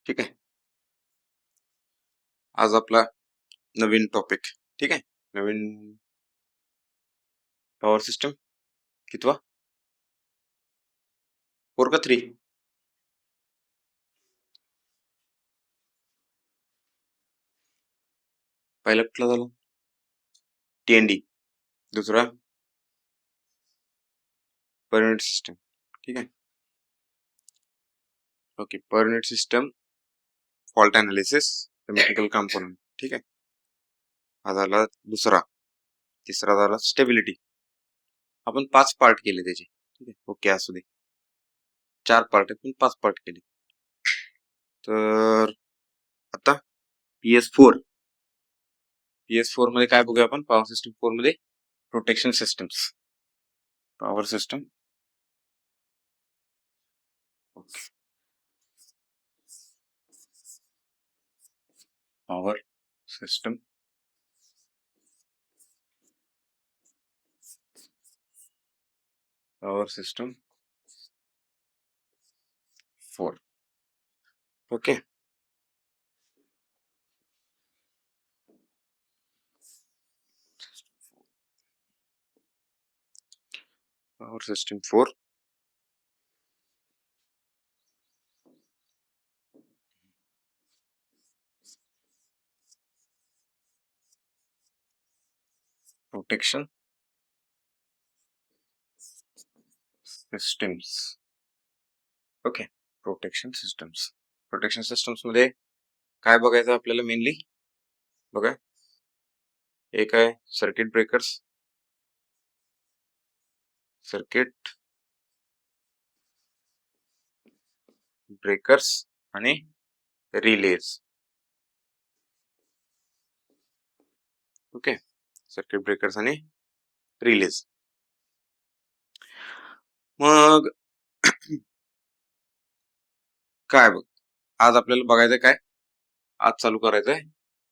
ठीक आहे. आज आपला नवीन टॉपिक. ठीक आहे. नवीन पॉवर सिस्टम कितवा 4 का 3? पहिला कुठला झाला? TND. दुसरा पर युनिट सिस्टम. ठीक आहे. Okay. Per unit system, fault analysis, mechanical component. ठीक आहे. हा झाला दुसरा. तिसरा झाला स्टेबिलिटी. आपण 5 पार्ट केले त्याचे. ठीक आहे. ओके, असू दे. 4 पार्ट आहेत पण 5 पार्ट केले. तर आता PS4 मध्ये काय बघूया आपण? पॉवर सिस्टम 4 मध्ये protection systems. Power system. Okay. Power system power system 4. Okay. Power system 4. Protection systems. Okay. Protection systems. Protection systems मध्ये काय बघायचं आपल्याला मेनली? बघा, एक आहे सर्किट ब्रेकर्स, आणि रिलेज. ओके. सर्किट ब्रेकर्स आणि रिलेज. मग काय बघ, आज आपल्याला बघायचं काय? आज चालू करायचंय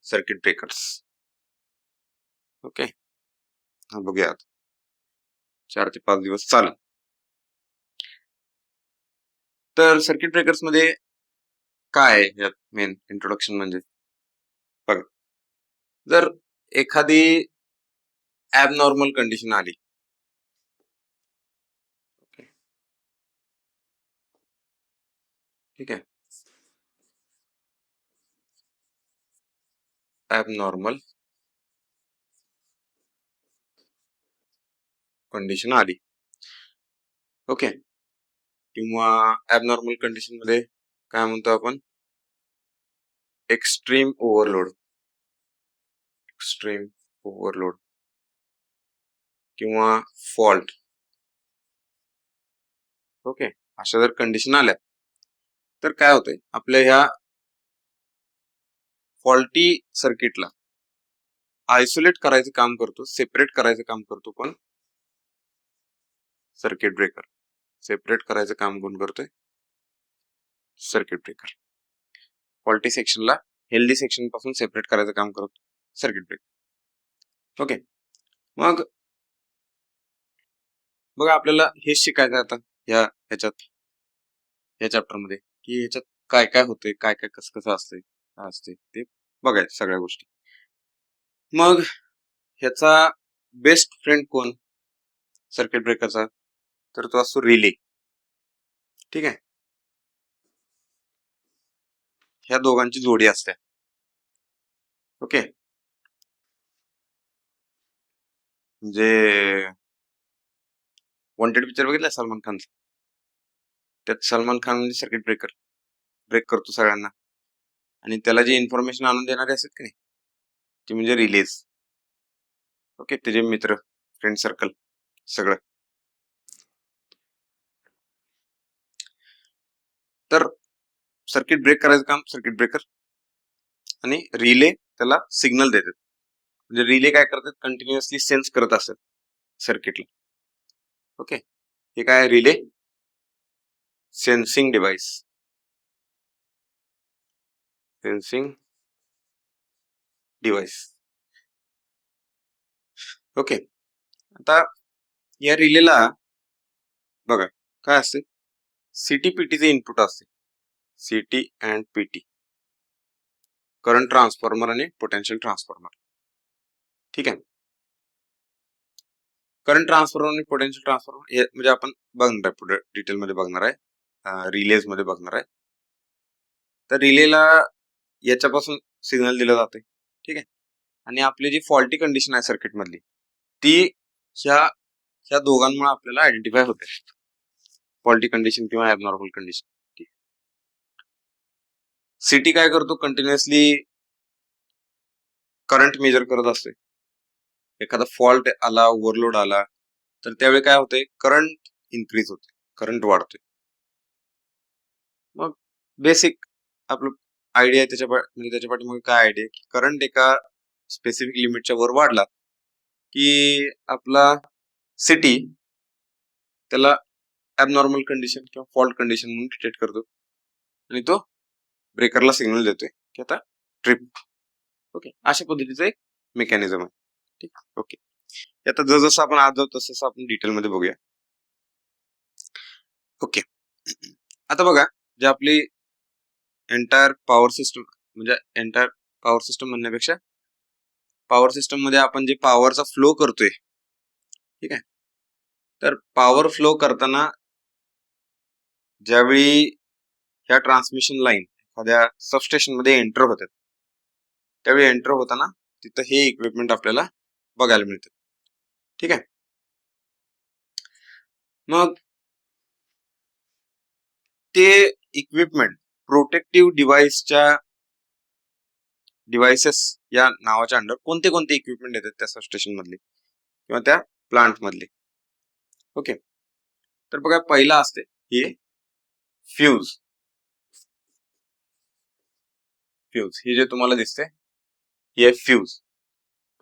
सर्किट ब्रेकर्स. ओके. हा बघूया. 4 ते 5 दिवस चालेल. तर सर्किट ब्रेकर्स मध्ये काय आहे यात मेन इंट्रोडक्शन म्हणजे? बघा, जर एखादी ॲबनॉर्मल कंडिशन आली, ठीक आहे, ॲबनॉर्मल कंडिशन आली, ओके, किंवा ॲबनॉर्मल कंडिशन मध्ये काय म्हणतो आपण? एक्स्ट्रीम ओव्हरलोड किंवा फॉल्ट. ओके. अशा जर कंडिशन आल्या तर काय होतंय? आपल्या ह्या फॉल्टी सर्किटला आयसोलेट करायचं काम करतो, सेपरेट करायचं काम करतो पण सर्किट ब्रेकर. सेपरेट करायचं काम कोण करतोय? Circuit breaker. फॉल्टी सेक्शनला हेल्दी सेक्शन पासून सेपरेट करायचं काम करतो सर्किट ब्रेकर. ओके. मग बघा, आपल्याला हे शिकायचं आता या चॅप्टर मध्ये की ह्याच्यात काय काय होतंय, काय काय कसं कसं असतंय ते बघायचं सगळ्या गोष्टी. मग ह्याचा बेस्ट फ्रेंड कोण सर्किट ब्रेकरचा? तर तो असतो रिले. ठीक आहे. ह्या दोघांची जोडी असते. ओके. म्हणजे वॉन्टेड पिक्चर बघितला सलमान खानचा? त्यात सलमान खान म्हणजे सर्किट ब्रेक करतो सगळ्यांना, आणि त्याला जे इन्फॉर्मेशन आणून देणारे असतात की नाही, ते म्हणजे रिलेज. ओके. त्याचे मित्र, फ्रेंड सर्कल सगळं. तर सर्किट ब्रेक करायचं काम सर्किट ब्रेकर, आणि रिले त्याला सिग्नल देतात. म्हणजे रिले काय करतात? कंटिन्युअसली सेन्स करत असतात सर्किटला. ओके. हे काय? Relay sensing device. ओके. आता या रिलेला बघा काय असते? CTPT चे इनपुट असते. CT and PT, current transformer आणि पोटेन्शियल ट्रान्सफॉर्मर. ठीक आहे. करंट ट्रान्सफॉर्मर आणि पोटेन्शियल ट्रान्सफॉर्मर हे म्हणजे आपण बघणार आहे, पुढे डिटेलमध्ये बघणार आहे, रिलेज मध्ये बघणार आहे. तर रिलेला याच्यापासून सिग्नल दिलं जाते. ठीक आहे. आणि आपली जी फॉल्टी कंडिशन आहे सर्किट मधली, ती ह्या दोघांमुळे आपल्याला आयडेंटिफाय होते, फॉल्टी कंडिशन किंवा ॲबनॉर्मल कंडिशन. ठीक. CT काय करतो, कंटिन्युअसली करंट मेजर करत असते. एखादा फॉल्ट आला, ओव्हरलोड आला, तर त्यावेळी काय होते, करंट इन्क्रीज होते, करंट वाढतोय. मग बेसिक आपलं आयडिया म्हणजे त्याच्या पाठीमागे काय आयडिया, की करंट एका स्पेसिफिक लिमिटच्या वर वाढला की आपला CT त्याला ॲबनॉर्मल कंडिशन किंवा फॉल्ट कंडिशन म्हणून डिटेक्ट करतो आणि तो ब्रेकरला सिग्नल देतोय की आता ट्रिप. ओके, अशा पद्धतीचं एक मेकॅनिझम आहे. ठीक. ओके, आता जसं आपण आज जाऊ तसं आपण डिटेलमध्ये बघूया. ओके, आता बघा, जे आपली एंटायर पॉवर सिस्टम, म्हणजे एंटायर पॉवर सिस्टम म्हणण्यापेक्षा पॉवर सिस्टम मध्ये आपण जे पॉवरचा फ्लो करतोय, ठीक आहे, तर पॉवर फ्लो करताना ज्यावेळी ह्या ट्रान्समिशन लाईन एखाद्या सबस्टेशन मध्ये एंटर होतात, त्यावेळी एंटर होताना तिथं हे इक्विपमेंट आपल्याला बघायला मिळतं. ठीक आहे. मग ते इक्विपमेंट प्रोटेक्टिव्ह डिव्हाइसेस या नावाच्या अंडर कोणते कोणते इक्विपमेंट येतात त्या सबस्टेशन मधले किंवा त्या प्लांट मधले. ओके, तर बघा, पहिला असते हे फ्यूज. हे जे तुम्हाला दिसते हे फ्यूज.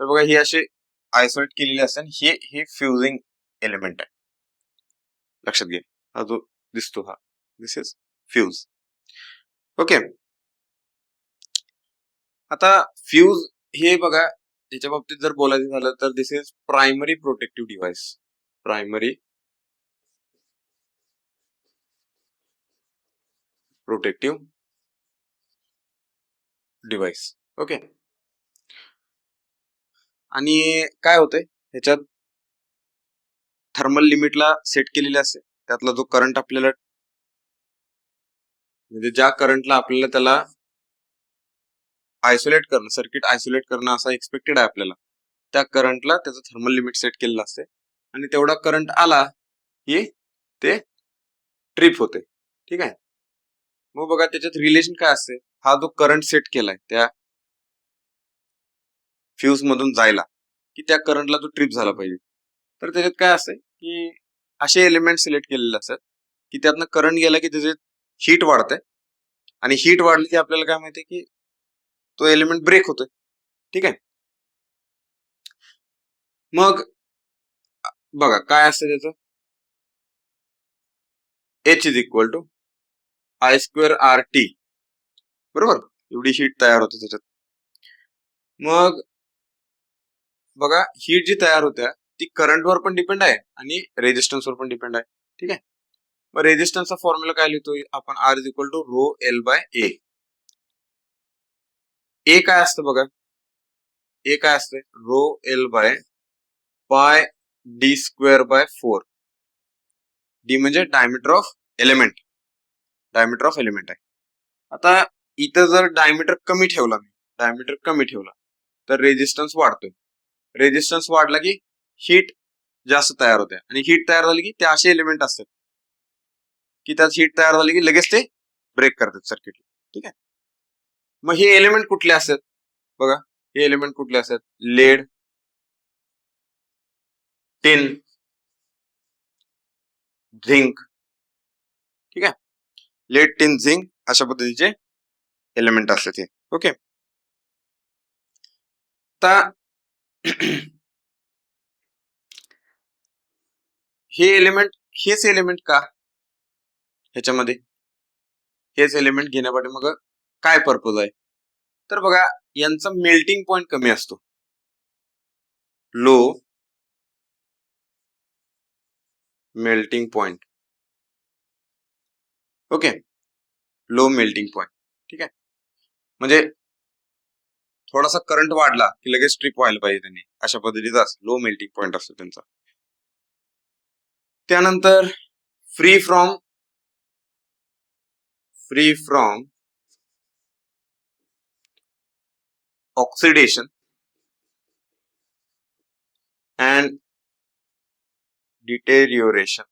तर बघा, ही असे आयसोलेट केलेले असते आणि हे फ्युजिंग एलिमेंट आहे. लक्षात घ्या, हा जो दिसतो हा दिस इज फ्यूज. ओके, आता फ्यूज हे बघा, त्याच्या बाबतीत जर बोलायचं झालं तर this is primary protective device. Primary protective device. Okay, आणि काय होतंय ह्याच्यात, थर्मल लिमिटला सेट केलेले असते. त्यातला जो करंट आपल्याला, म्हणजे ज्या करंटला आपल्याला त्याला आयसोलेट करणं, सर्किट आयसोलेट करणं असं एक्सपेक्टेड आहे आपल्याला, त्या करंटला त्याचं थर्मल लिमिट सेट केलेलं असते आणि तेवढा करंट आला की ते ट्रिप होते. ठीक आहे. मग बघा, त्याच्यात रिलेशन काय असते, हा जो करंट सेट केलाय त्या फ्यूज मधून जायला, की त्या करंटला तो ट्रिप झाला पाहिजे. तर त्याच्यात काय असते की असे एलिमेंट सिलेक्ट केलेले असतात की त्यातनं करंट गेला की त्याचे हीट वाढते आणि हीट वाढली की आपल्याला काय माहिती की तो एलिमेंट ब्रेक होतोय. ठीक आहे. मग बघा काय असतं त्याचं, H is equal to I²RT, बरोबर, एवढी हीट तयार होते त्याच्यात. मग बघा, हीट जी तयार होत्या ती करंटवर पण डिपेंड आहे आणि रेजिस्टन्सवर पण डिपेंड आहे. ठीक आहे. मग रेजिस्टन्सचा फॉर्म्युला काय लिहितोय आपण, R is equal to rho L by A. ए काय असतं बघा, ए काय असतं, रो L बाय पाय D²/4. डी म्हणजे diameter of element, diameter of element आहे. आता इथं जर डायमीटर कमी ठेवला तर रेजिस्टन्स वाढतोय. रेजिस्टन्स वाढला की हीट जास्त तयार होते आणि हीट तयार झाली की ते असे एलिमेंट असतात की त्यात हीट तयार झाली की लगेच ते ब्रेक करतात सर्किट. ठीक आहे. मग हे एलिमेंट कुठले असतात बघा, हे एलिमेंट कुठले असतात, लेड, टिन, झिंक. ठीक आहे. लेड, टिन, झिंक अशा पद्धतीचे एलिमेंट असतात हे. ओके, आता हेच एलिमेंट का ह्याच्यामध्ये, हेच एलिमेंट घेण्यापाठी मग काय पर्पज आहे, तर बघा, यांचा मेल्टिंग पॉइंट कमी असतो, low melting point. Okay, low melting point. ठीक आहे, म्हणजे थोडासा करंट वाढला की लगेच ट्रिप व्हायला पाहिजे त्यांनी, अशा पद्धतीचा लो मेल्टिंग पॉइंट असतो त्यांचा. त्यानंतर free from oxidation and deterioration.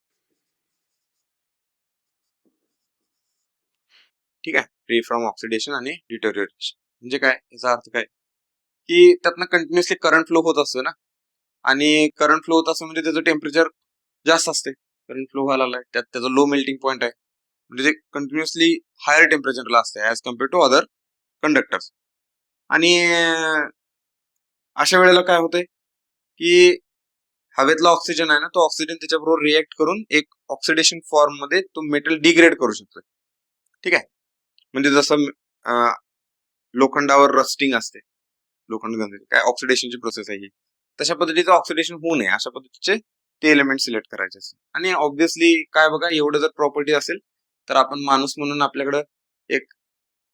ठीक आहे, फ्री फ्रॉम ऑक्सिडेशन आणि डिटेरियोरेशन म्हणजे काय, याचा अर्थ काय की त्यातनं कंटिन्युअसली करंट फ्लो होत असतो ना, आणि करंट फ्लो होत असतो म्हणजे त्याचं टेम्परेचर जास्त असते, करंट फ्लो व्हायला लागलाय, त्यात त्याचा लो मेल्टिंग पॉइंट आहे, म्हणजे ते कंटिन्युअसली हायर टेम्परेचरला असते as compare to other conductors. आणि अशा वेळेला काय होतंय की हवेतला ऑक्सिजन आहे ना, तो ऑक्सिजन त्याच्याबरोबर रिएक्ट करून एक ऑक्सिडेशन फॉर्म मध्ये तो मेटल डिग्रेड करू शकतो. ठीक आहे, म्हणजे जसं लोखंडावर रस्टिंग असते, लोखंड काय ऑक्सिडेशनची प्रोसेस आहे ही, तशा पद्धतीचं ऑक्सिडेशन होऊ नये अशा पद्धतीचे ते एलिमेंट सिलेक्ट करायचे असते. आणि ऑब्व्हियसली काय बघा, एवढं जर प्रॉपर्टी असेल तर आपण माणूस म्हणून आपल्याकडं एक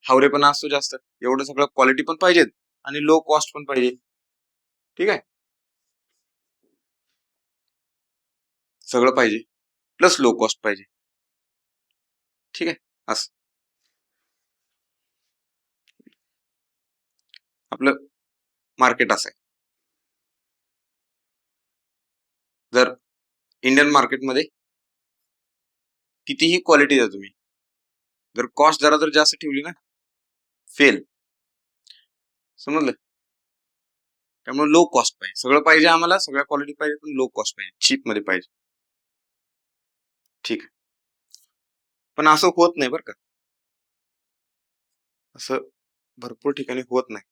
हावरेपणा असतो जास्त, एवढं सगळं क्वालिटी पण पाहिजेत आणि लो कॉस्ट पण पाहिजे. ठीक आहे, सगळं पाहिजे प्लस लो कॉस्ट पाहिजे. ठीक आहे, असं आपलं मार्केट असं आहे. जर इंडियन मार्केटमध्ये कितीही क्वालिटी द्या तुम्ही, जर कॉस्ट जर जास्त ठेवली ना, फेल. समजलं, त्यामुळे लो कॉस्ट पाहिजे, सगळं पाहिजे आम्हाला, सगळ्या क्वालिटी पाहिजे पण लो कॉस्ट पाहिजे, चीप मध्ये पाहिजे. ठीक आहे, पण असं होत नाही बरं का, असं भरपूर ठिकाणी होत नाही,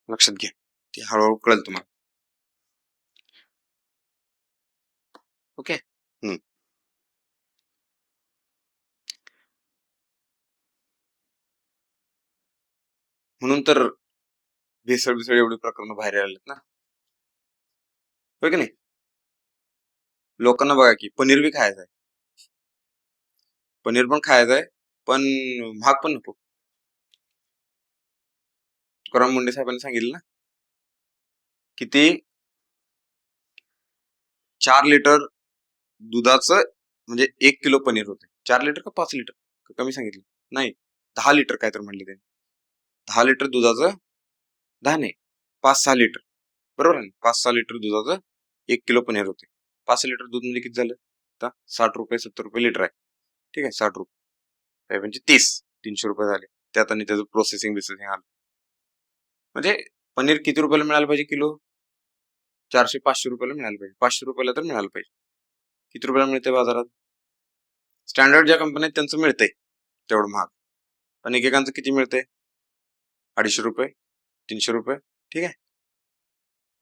लक्षात घ्या, ते हळूहळू कळेल तुम्हाला. ओके, म्हणून तर भेसळ भेसळ एवढी प्रकरण बाहेर आलेत ना, हो की नाही. लोकांना बघा की पनीर बी खायचं आहे, पनीर पण खायचं आहे, पण महाग पण नको. तुकाराम मुंडे साहेबांनी सांगितलं ना, किती 4 लिटर दुधाचं म्हणजे 1 किलो पनीर होते. 4 लिटर का 5 लिटर कमी सांगितलं, नाही 10 लिटर काय तर म्हणले त्यांनी, 10 लिटर दुधाचं, 10 नाही 5-6 लिटर, बरोबर आहे, 5-6 लिटर दुधाचं 1 किलो पनीर होते. 5 लिटर दूध म्हणजे किती झालं आता, 60 रुपये 70 रुपये लिटर आहे. ठीक आहे, 60 रुपये म्हणजे 300 रुपये झाले, त्यात आणि त्याचं प्रोसेसिंग बिसेसिंग आलं, म्हणजे पनीर किती रुपयाला मिळालं पाहिजे किलो, 400-500 रुपयाला मिळालं पाहिजे, 500 रुपयाला तर मिळालं पाहिजे. किती रुपयाला मिळते बाजारात, स्टँडर्ड ज्या कंपन्या त्यांचं मिळतंय तेवढं महाग, पण एकेकांचं किती मिळतंय, 250 रुपये 300 रुपये. ठीक आहे,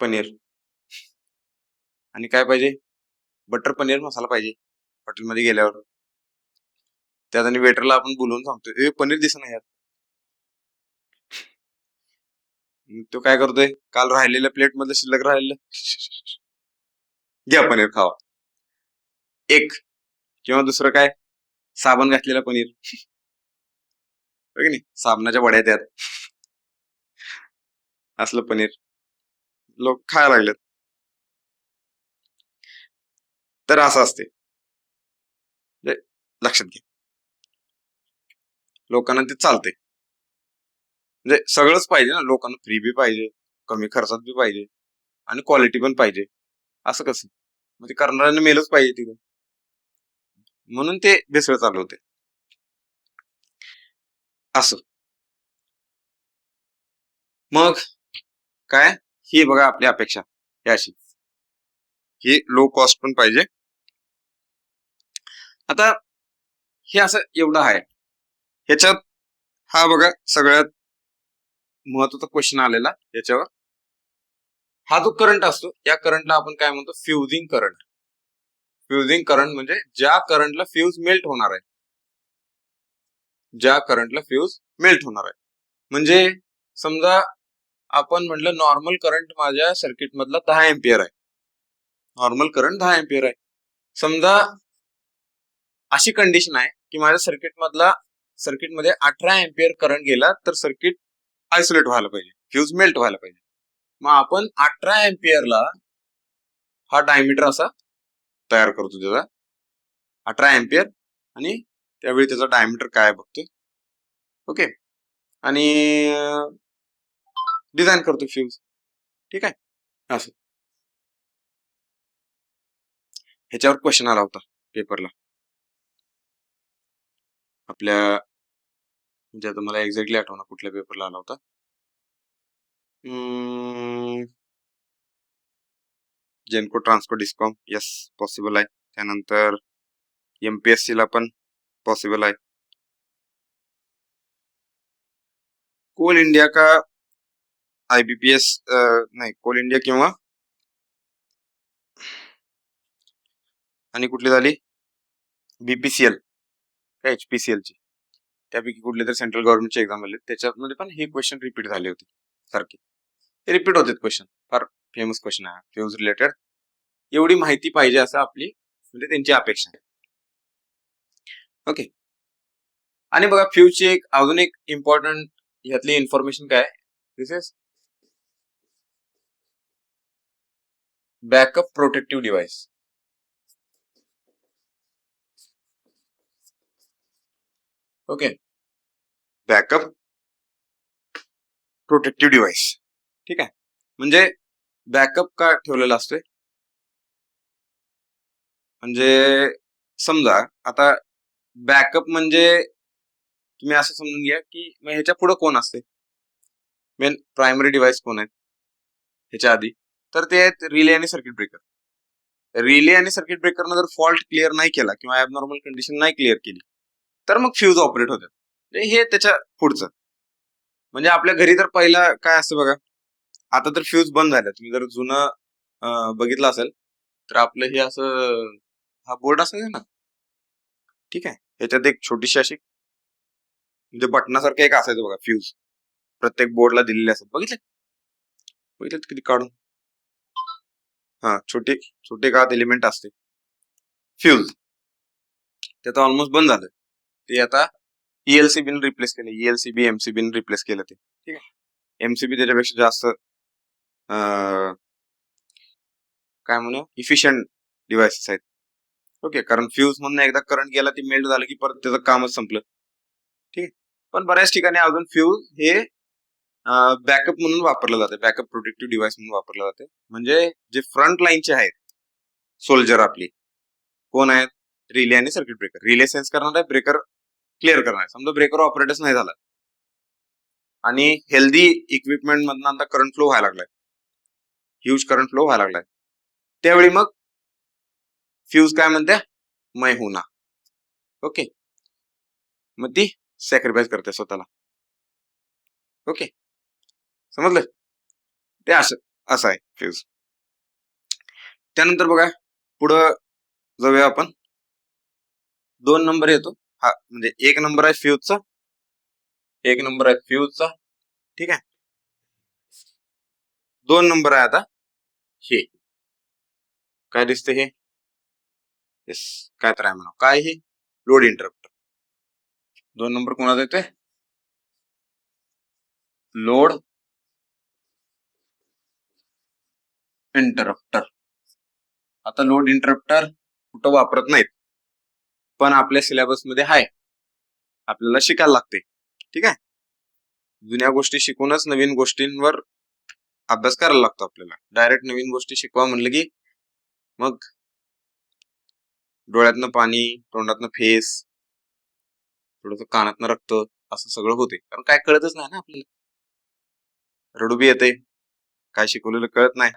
पनीर. आणि काय पाहिजे, बटर पनीर मसाला पाहिजे हॉटेलमध्ये गेल्यावर, त्यात आणि वेटरला आपण बोलवून सांगतो, पनीर दिसणार यात, तो काय करतोय, काल राहिलेल्या प्लेट मधलं शिल्लक राहिलेलं, घ्या पनीर खावा. एक किंवा दुसरं काय, साबण घातलेला पनीर, नाही साबणाच्या वड्या त्यात, असलं पनीर लोक खायला लागलेत. तर असं असते, लक्षात घ्या, लोकांना ते चालते, म्हणजे सगळंच पाहिजे ना, लोकांना फ्री बी पाहिजे, कमी खर्चात बी पाहिजे आणि क्वालिटी पण पाहिजे, असं कसं, म्हणजे करणाऱ्यांना मेलच पाहिजे तिथे, म्हणून ते भेसळ चालू होते असं. मग काय, ही बघा आपली अपेक्षा अशी, ही लो कॉस्ट पण पाहिजे. आता हे असं एवढं आहे, ह्याच्यात हा बघा सगळ्यात महत्वाचा क्वेश्चन आलेला याच्यावर, हा जो करंट असतो या करंटला आपण काय म्हणतो, फ्युजिंग करंट. फ्युजिंग करंट म्हणजे ज्या करंटला फ्यूज मेल्ट होणार आहे, ज्या करंटला फ्यूज मेल्ट होणार आहे, म्हणजे समजा आपण म्हटलं नॉर्मल करंट माझ्या सर्किट मधला 10 एम्पियर आहे, नॉर्मल करंट 10 एम्पियर आहे, समजा अशी कंडिशन आहे की माझ्या सर्किटमध्ये 18 एम्पियर करंट गेला तर सर्किट आयसोलेट व्हायला पाहिजे, फ्यूज मेल्ट व्हायला पाहिजे. मग आपण 18 एम्पियरला हा डायमीटर असा तयार करतो, त्याचा 18 एम्पियर, आणि त्यावेळी त्याचा डायमीटर काय बघतो. ओके, आणि डिझाईन करतो फ्यूज. ठीक आहे, असं ह्याच्यावर क्वेश्चन आला होता पेपरला आपल्या, म्हणजे आता मला एक्झॅक्टली आठवणार कुठल्या पेपरला आला होता. जेनको ट्रान्सको डिस्कॉम, यस पॉसिबल आहे. त्यानंतर एमपीएससी ला पण पॉसिबल आहे. कोल इंडिया का आयबीपीएस नाही, कोल इंडिया किंवा आणि कुठली झाली बीपीसीएल का एचपीसीएल ची, त्यापैकी कुठले तर सेंट्रल गव्हर्नमेंटचे एक्झाम आले, त्याच्यामध्ये पण हे क्वेश्चन रिपीट झाले होते सारखे. हे रिपीट होते क्वेश्चन, फार फेमस क्वेश्चन आहे फ्यूज रिलेटेड. एवढी माहिती पाहिजे असं आपली म्हणजे त्यांची अपेक्षा आहे. ओके, आणि बघा फ्यूजची अजून एक इम्पॉर्टंट ह्यातली इन्फॉर्मेशन काय, this is backup protective device. Okay, backup protective device. ठीक आहे, म्हणजे बॅकअप का ठेवलेला असतोय, म्हणजे समजा आता बॅकअप म्हणजे तुम्ही असं समजून घ्या की ह्याच्या पुढे कोण असते, मेन प्रायमरी डिव्हाइस कोण आहे ह्याच्या आधी, तर ते आहेत रिले आणि सर्किट ब्रेकर. रिले आणि सर्किट ब्रेकरनं जर फॉल्ट क्लिअर नाही केला किंवा ऍबनॉर्मल कंडिशन नाही क्लिअर केली तर मग फ्यूज ऑपरेट होतात. हे त्याच्या पुढचं, म्हणजे आपल्या घरी तर पहिला काय असतं बघा, आता तर फ्यूज बंद झाला. तुम्ही जर जुनं बघितलं असेल तर आपलं हे असं हा बोर्ड असायचा ना, ठीक आहे, ह्याच्यात एक छोटीशी अशी म्हणजे बटनासारखं एक असायचं बघा फ्यूज, प्रत्येक बोर्डला दिलेले असत. बघितलं किती काढून, हा छोटे छोटे का एलिमेंट असते फ्यूज, ते आता ऑलमोस्ट बंद झालं. ते आता ईएलसीबी रिप्लेस केलं, ईएलसीबी एमसीबी रिप्लेस केलं ते. ठीक आहे, एमसीबी त्याच्यापेक्षा जास्त काय म्हणू इफिशियंट डिव्हाइसेस आहेत. ओके, कारण फ्यूज मधनं एकदा करंट गेला ती मेल्ट झालं की परत त्याचं कामच संपलं. ठीक आहे, पण बऱ्याच ठिकाणी अजून फ्यूज हे बॅकअप म्हणून वापरलं जाते, बॅकअप प्रोटेक्टिव्ह डिव्हाइस म्हणून वापरलं जाते. म्हणजे जे फ्रंट लाईनचे आहेत सोल्जर आपली कोण आहेत, रिले आणि सर्किट ब्रेकर. रिले सेन्स करणार आहे, ब्रेकर क्लिअर करणार आहे. समजा ब्रेकर ऑपरेटच नाही झाला आणि हेल्दी इक्विपमेंट मधनं आता करंट फ्लो व्हायला लागलाय, ह्यूज करंट फ्लो व्हायला लागलाय, त्यावेळी मग फ्यूज काय म्हणते, मै होना. ओके, मग ती सॅक्रिफाईस करते स्वतःला. ओके, समजलं, ते असं आहे फ्यूज. त्यानंतर बघा पुढं जाऊया आपण, 2 नंबर येतो हा, म्हणजे 1 नंबर आहे फ्यूजचा, 1 नंबर आहे फ्यूजचा. ठीक आहे, 2 नंबर आहे आता हे काय दिसते, हे येस काय तर आहे म्हणा, काय हे लोड इंटरप्टर. 2 नंबर कोणाचा येतोय, लोड इंटरप्टर. आता लोड इंटरप्टर कुठं वापरत नाहीत, पण आपल्या सिलेबस मध्ये आहे, आपल्याला शिकायला लागते. ठीक आहे, जुन्या गोष्टी शिकूनच नवीन गोष्टींवर अभ्यास करायला लागतो आपल्याला. डायरेक्ट नवीन गोष्टी शिकवा म्हणलं की मग डोळ्यातनं पाणी, तोंडातनं फेस, थोडस कानातनं रक्त, असं सगळं होते, कारण काय कळतच नाही ना आपल्याला, रडू बी येते, काय शिकवलेलं कळत नाही.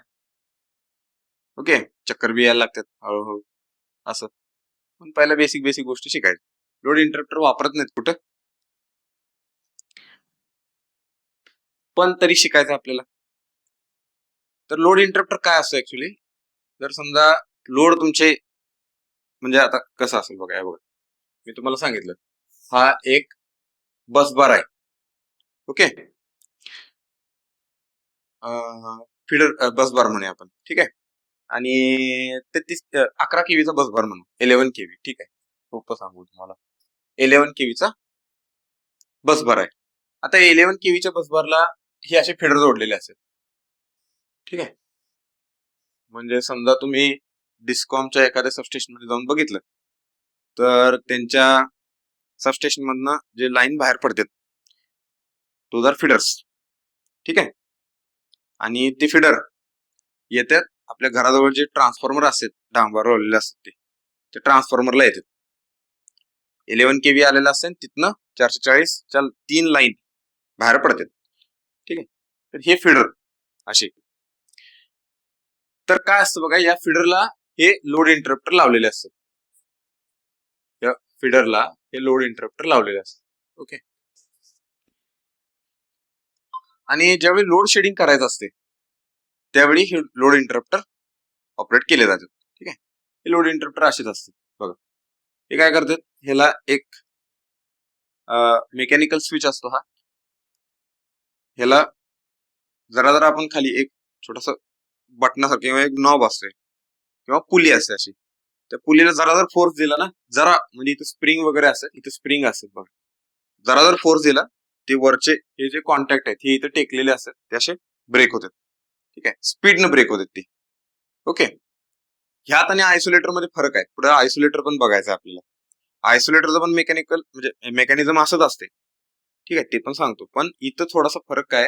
ओके, चक्कर बी यायला लागतात हळूहळू असं. पण पहिल्या बेसिक बेसिक गोष्टी शिकायच्या. लोड इंटरप्टर वापरत नाहीत कुठं, पण तरी शिकायचं आपल्याला. तर लोड इंटरप्टर काय असतं ऍक्च्युली, जर समजा लोड तुमचे म्हणजे आता कसं असेल बघा, बघा मी तुम्हाला सांगितलं हा एक बस बार आहे. ओके, फीडर बस बार म्हणूया आपण. ठीक आहे, आणि 11 केवीचा बस बार म्हणू, 11 केवी. ठीक आहे, सोपं सांगू तुम्हाला. 11 केव्हीचा बसबार आहे. आता 11 केव्हीच्या बसबारला हे असे फिडर जोडलेले असेल. ठीक आहे. म्हणजे समजा तुम्ही डिस्कॉमच्या एखाद्या सबस्टेशन मध्ये जाऊन बघितलं तर त्यांच्या सबस्टेशन मधनं जे लाईन बाहेर पडतात दोज आर फिडर्स. ठीक आहे. आणि ते फिडर येतात आपल्या घराजवळ जे ट्रान्सफॉर्मर असतात डांबर रोवलेले असतात ते ट्रान्सफॉर्मरला येतात. 11 केव्ही आलेला असेल तिथनं 440 च्या 3 लाईन बाहेर पडतात. ठीक आहे. तर हे फिडर असे. तर काय असतं बघा, या फिडरला हे लोड इंटरप्टर लावलेले असतात. या फिडरला हे लोड इंटरप्टर लावलेले असतात. ओके. आणि ज्यावेळी लोड शेडिंग करायचं असते त्यावेळी हे लोड इंटरप्टर ऑपरेट केले जातात. ठीक आहे. हे लोड इंटरप्टर असेच असतात बघा. हे काय करतात, ह्याला एक मेकॅनिकल स्विच असतो हा. ह्याला जरा आपण खाली एक छोटस बटनासारखं किंवा एक नॉब असते किंवा पुली असते अशी. त्या पुलीला जरा फोर्स दिला ना, जरा म्हणजे इथं स्प्रिंग वगैरे असते, इथं स्प्रिंग असते बघा. जरा फोर्स दिला ते वरचे हे जे कॉन्टॅक्ट आहेत हे इथं टेकलेले असतात ते असे ब्रेक होतात. ठीक आहे. स्पीडनं ब्रेक होतात ते. ओके. ह्यात आणि आयसोलेटर मध्ये फरक आहे. पुढे आयसोलेटर पण बघायचं आपल्याला. आयसोलेटरचं पण मेकॅनिकल म्हणजे मेकॅनिझम असंच असते. ठीक आहे. ते पण सांगतो. पण इथं थोडासा फरक काय,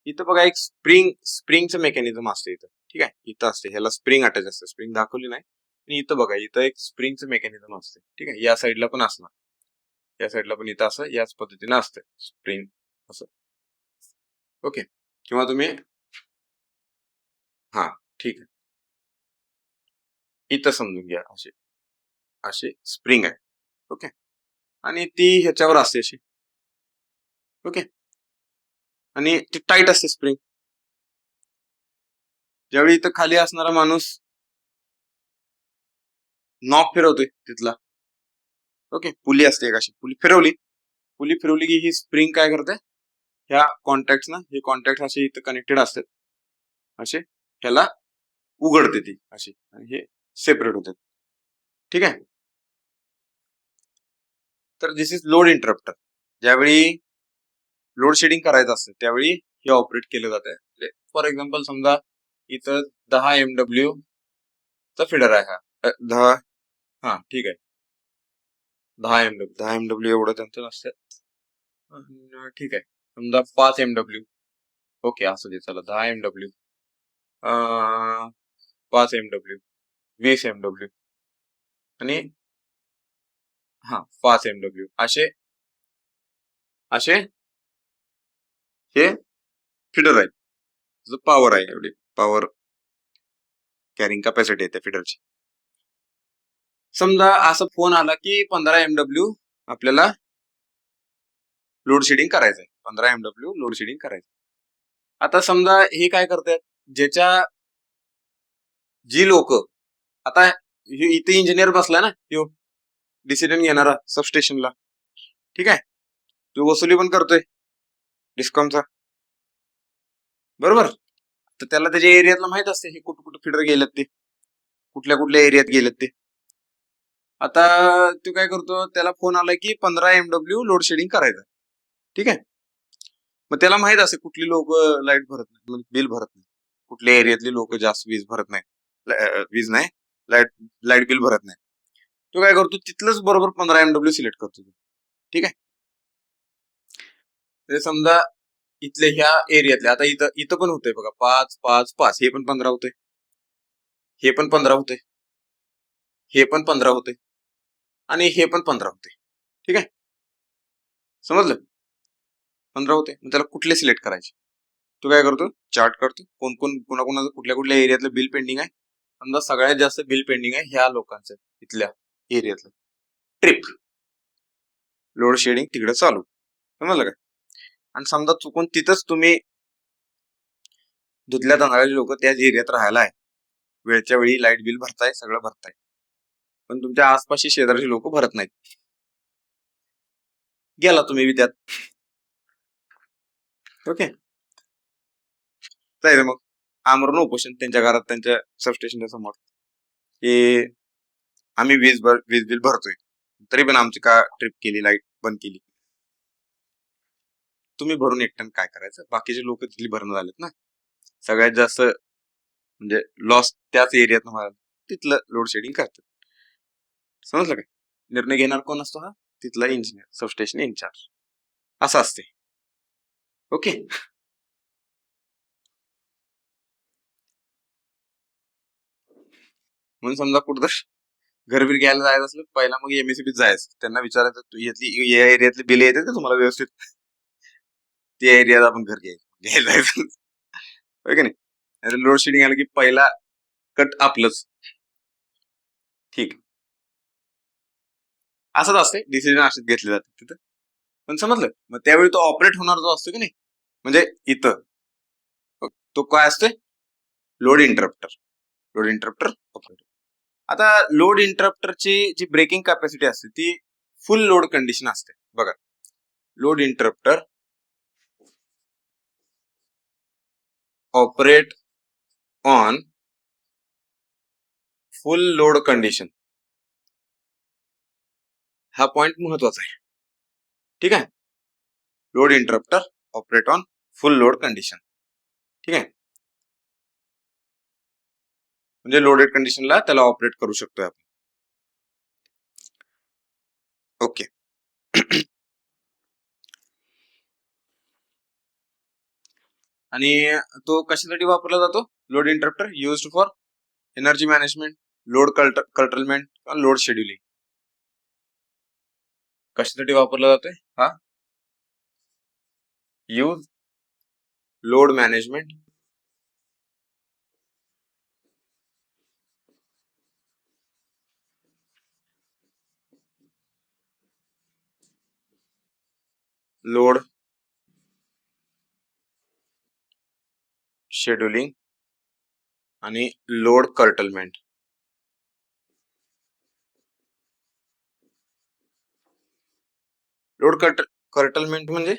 इथं बघा एक स्प्रिंगचं मेकॅनिझम असते इथं. ठीक आहे. इथं असते, ह्याला स्प्रिंग अटॅच असते. स्प्रिंग दाखवली नाही. आणि इथं बघा, इथं एक स्प्रिंगचं मेकॅनिझम असते. ठीक आहे. या साईडला पण असणार, या साईडला पण इथं असं याच पद्धतीने असते स्प्रिंग असं. ओके. किंवा तुम्ही हा ठीक आहे, इथं समजून घ्या असे असे स्प्रिंग आहे. ओके. आणि ती ह्याच्यावर असते अशी. ओके. आणि ती टाईट असते स्प्रिंग. ज्यावेळी इथं खाली असणारा माणूस नॉब फिरवतोय तिथला. ओके. पुली असते एक अशी, पुली फिरवली की ही स्प्रिंग काय करते, ह्या कॉन्टॅक्ट ना, हे कॉन्टॅक्ट असे इथं कनेक्टेड असतात असे, ह्याला उघडते ती अशी आणि हे सेपरेट होतात. ठीक आहे. तर दिस इज लोड इंटरप्टर. ज्यावेळी लोड शेडिंग करायचं असतं त्यावेळी हे ऑपरेट केलं जाते. फॉर एक्झाम्पल समजा इथं 10 MW चा फिडर आहे हा. 10 हा ठीक आहे, 10 MW एवढं त्यांचं नसतं. ठीक आहे. समजा 5 MW. ओके असं दे चला. 10 MW, 5 MW, 20 MW आणि 5 MW असे असे हे फिडर आहे. जो पॉवर आहे, एवढी पॉवर कॅरिंग कॅपॅसिटी आहे त्या फिडरची. समजा असं फोन आला की 15 MW आपल्याला लोड शेडिंग करायचंय. 15 MW लोड शेडिंग करायचं. आता समजा हे काय करतात, ज्याच्या जी लोक आता इथे इंजिनियर बसलाय ना, तो डिसिजन घेणारा सबस्टेशनला. ठीक आहे. तो वसुली पण करतोय डिस्कॉमचा, बरोबर. तर त्याला त्याच्या एरियातला माहित असते हे कुठं कुठं फिडर गेलेत, ते कुठल्या कुठल्या एरियात गेलेत ते. आता तो काय करतो, त्याला फोन आलाय की 15 MW लोड शेडिंग करायचं. ठीक आहे. मग त्याला माहित असते कुठली लोक लाईट भरत नाही, म्हणजे बिल भरत नाही, कुठल्या एरियातली लोक जास्त वीज भरत नाही, वीज नाही, लाईट लाईट बिल भरत नाही. तो काय करतो, तिथलंच बरोबर 15 MW सिलेक्ट करतो. ठीक आहे. ते समजा इथले ह्या एरियातले, आता इथं इथं पण होतंय बघा 5 5 5, हे पण 15 होते, हे पण 15 होते, हे पण 15 होते आणि हे पण 15 होते. ठीक आहे. समजलं. 15 होते. मग त्याला कुठले सिलेक्ट करायचे, तो काय करतो, चार्ट करतो कोण कोण कोणाकोणाचं कुठल्या कुठल्या एरियातलं बिल पेंडिंग आहे. समजा सगळ्यात जास्त बिल पेंडिंग आहे ह्या लोकांचं इथल्या एरियातलं. ट्रिप लोड शेडिंग तिकडे चालू. समजलं का. आणि समजा चुकून तिथंच तुम्ही धुतल्या तांदळाचे लोक त्याच एरियात राहायला आहे, वेळच्या वेळी लाईट बिल भरताय, सगळं भरताय, पण तुमच्या आसपासची शेजारची लोक भरत नाहीत, गेला तुम्ही बी त्यात. ओके. जायचं मग आमरण उपोषण त्यांच्या घरात, त्यांच्या सबस्टेशनच्या समोर, की आम्ही वीज बिल भरतोय, तरी पण आमची का ट्रिप केली, लाईट बंद केली. तुम्ही भरून एकट्यानं काय करायचं, बाकीचे लोक तिथली भरणं झालेत ना. सगळ्यात जास्त म्हणजे लॉस त्याच एरियात व्हायला, तिथलं लोड शेडिंग करतात. समजलं काय? निर्णय घेणार कोण असतो? हा तिथला इंजिनियर, सबस्टेशन इन्चार्ज असं असते. ओके. म्हणून समजा कुठं घरबीर घ्यायला जायचं असलं, पहिला मग एमएससीबीत जायचं, त्यांना विचारायचं तू या एरियातले बिल येतात का तुम्हाला व्यवस्थित, त्या एरियात आपण घर घ्यायला जायचं. होय की नाही? लोड शेडिंग आलं की पहिला कट आपलंच. ठीक, असंच असते, डिसिजन असेच घेतले जातात तिथं. पण समजलं? मग त्यावेळी तो ऑपरेट होणार जो असतो की नाही, म्हणजे इथं तो काय असते? Load interrupter. Load interrupter operator. आता लोड इंटरप्टरची जी ब्रेकिंग कॅपॅसिटी असते ती फुल लोड कंडिशन असते. बघा, load interrupter operate on full load condition. हा पॉइंट महत्वाचा आहे. ठीक आहे. Load interrupter operate on full load condition. ठीक आहे, म्हणजे लोडेड कंडिशनला त्याला ऑपरेट करू शकतोय आपण. ओके. आणि तो कशासाठी वापरला जातो? Load interrupter used for energy management, load controlment, load scheduling. कशासाठी वापरला जातोय हा? Use load management, load scheduling आणि लोड कर्टलमेंट. लोड कर्टलमेंट म्हणजे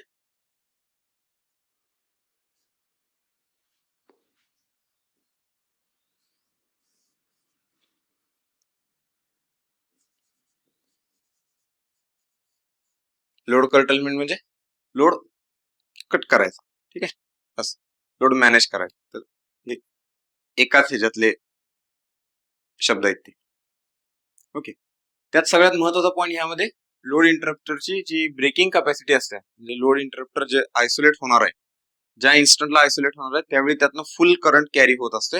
लोड कट करायचा. ठीक आहे, बस. लोड मॅनेज करायचं. तर एकाच ह्याच्यातले शब्द आहेत ते. ओके. त्यात सगळ्यात महत्वाचा पॉईंट यामध्ये लोड इंटरप्टरची जी ब्रेकिंग कॅपॅसिटी असते, म्हणजे लोड इंटरप्टर जे आयसोलेट होणार आहे, ज्या इन्स्टंटला आयसोलेट होणार आहे त्यावेळी त्यातनं फुल करंट कॅरी होत असते.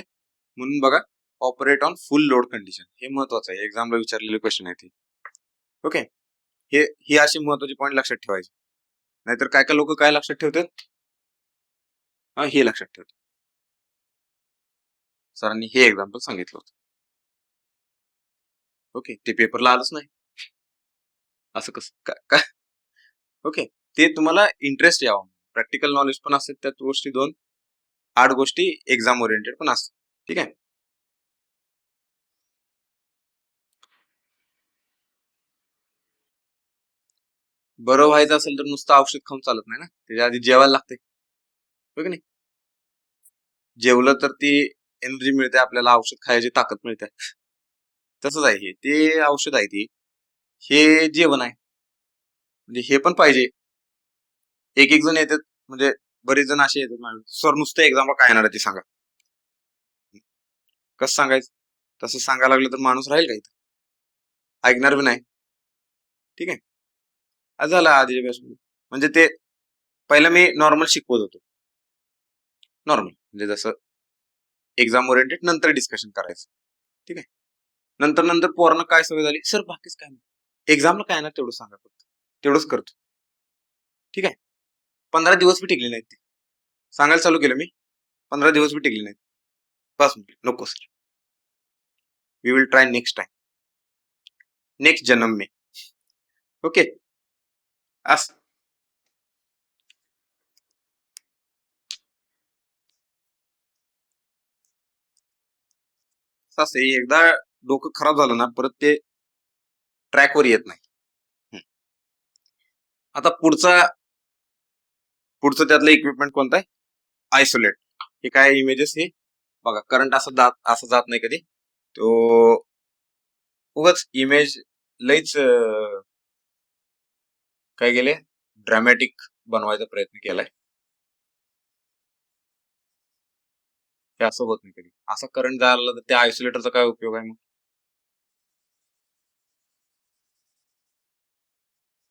म्हणून बघा, operate on full load condition, हे महत्वाचं आहे. एक्झामला विचारलेले क्वेश्चन आहे ते. ओके. ही अशी महत्वाची पॉईंट लक्षात ठेवायची. नाहीतर काय काय लोक काय लक्षात ठेवतात, हे लक्षात ठेवतात. सरांनी हे एक्झाम्पल सांगितलं होतं. ओके, ते पेपरला आलंच नाही, असं कसं काय? ओके, ते तुम्हाला इंटरेस्ट यावं, प्रॅक्टिकल नॉलेज पण असते त्यात गोष्टी, 2 8 गोष्टी एक्झाम ओरिएंटेड पण असतात. ठीक आहे. बरं व्हायचं असेल तर नुसतं औषध खाऊन चालत नाही ना, त्याच्या आधी जेवायला लागते. हो की नाही? जेवलं तर ती एनर्जी मिळते आपल्याला, औषध खायची ताकद मिळते. तसंच आहे हे, ते औषध आहे ती, हे जेवण आहे. म्हणजे हे पण पाहिजे. एक एक जण येतात, म्हणजे बरेच जण असे येतात, सर नुसतं एक्झामला काय येणार आहे ते सांगा. कसं सांगायचं? तसं सांगायला लागलं तर माणूस राहील का इथं? ऐकणार बी नाही. ठीक आहे. आज झाला आधी म्हणजे ते पहिलं मी नॉर्मल शिकवत होतो. नॉर्मल म्हणजे जसं एक्झाम ओरिएंटेड, नंतर डिस्कशन करायचं. ठीक आहे. नंतर नंतर पोरांना काय सवय झाली, सर बाकीच काय नाही, एक्झामला काय ना तेवढं सांगा, फक्त तेवढंच करतो. ठीक आहे. 15 दिवस बी टिकले नाहीत ते. सांगायला चालू केलं मी, 15 दिवस बी टिकले नाहीत. बस नको sir, we will try next time, next जन्म में. ओके. असं एकदा डोकं खराब झालं ना, परत ते ट्रॅकवर येत नाही. आता पुढचं त्यातलं इक्विपमेंट कोणतं आहे? आयसोलेट. हे काय इमेजेस, हे बघा, करंट असं जात नाही कधी, तो उगाच इमेज लईच काय केले, ड्रॅमॅटिक बनवायचा प्रयत्न केलाय. हे असं होत नाही कधी. असा करंट जायला तर त्या आयसोलेटरचा काय उपयोग आहे मग?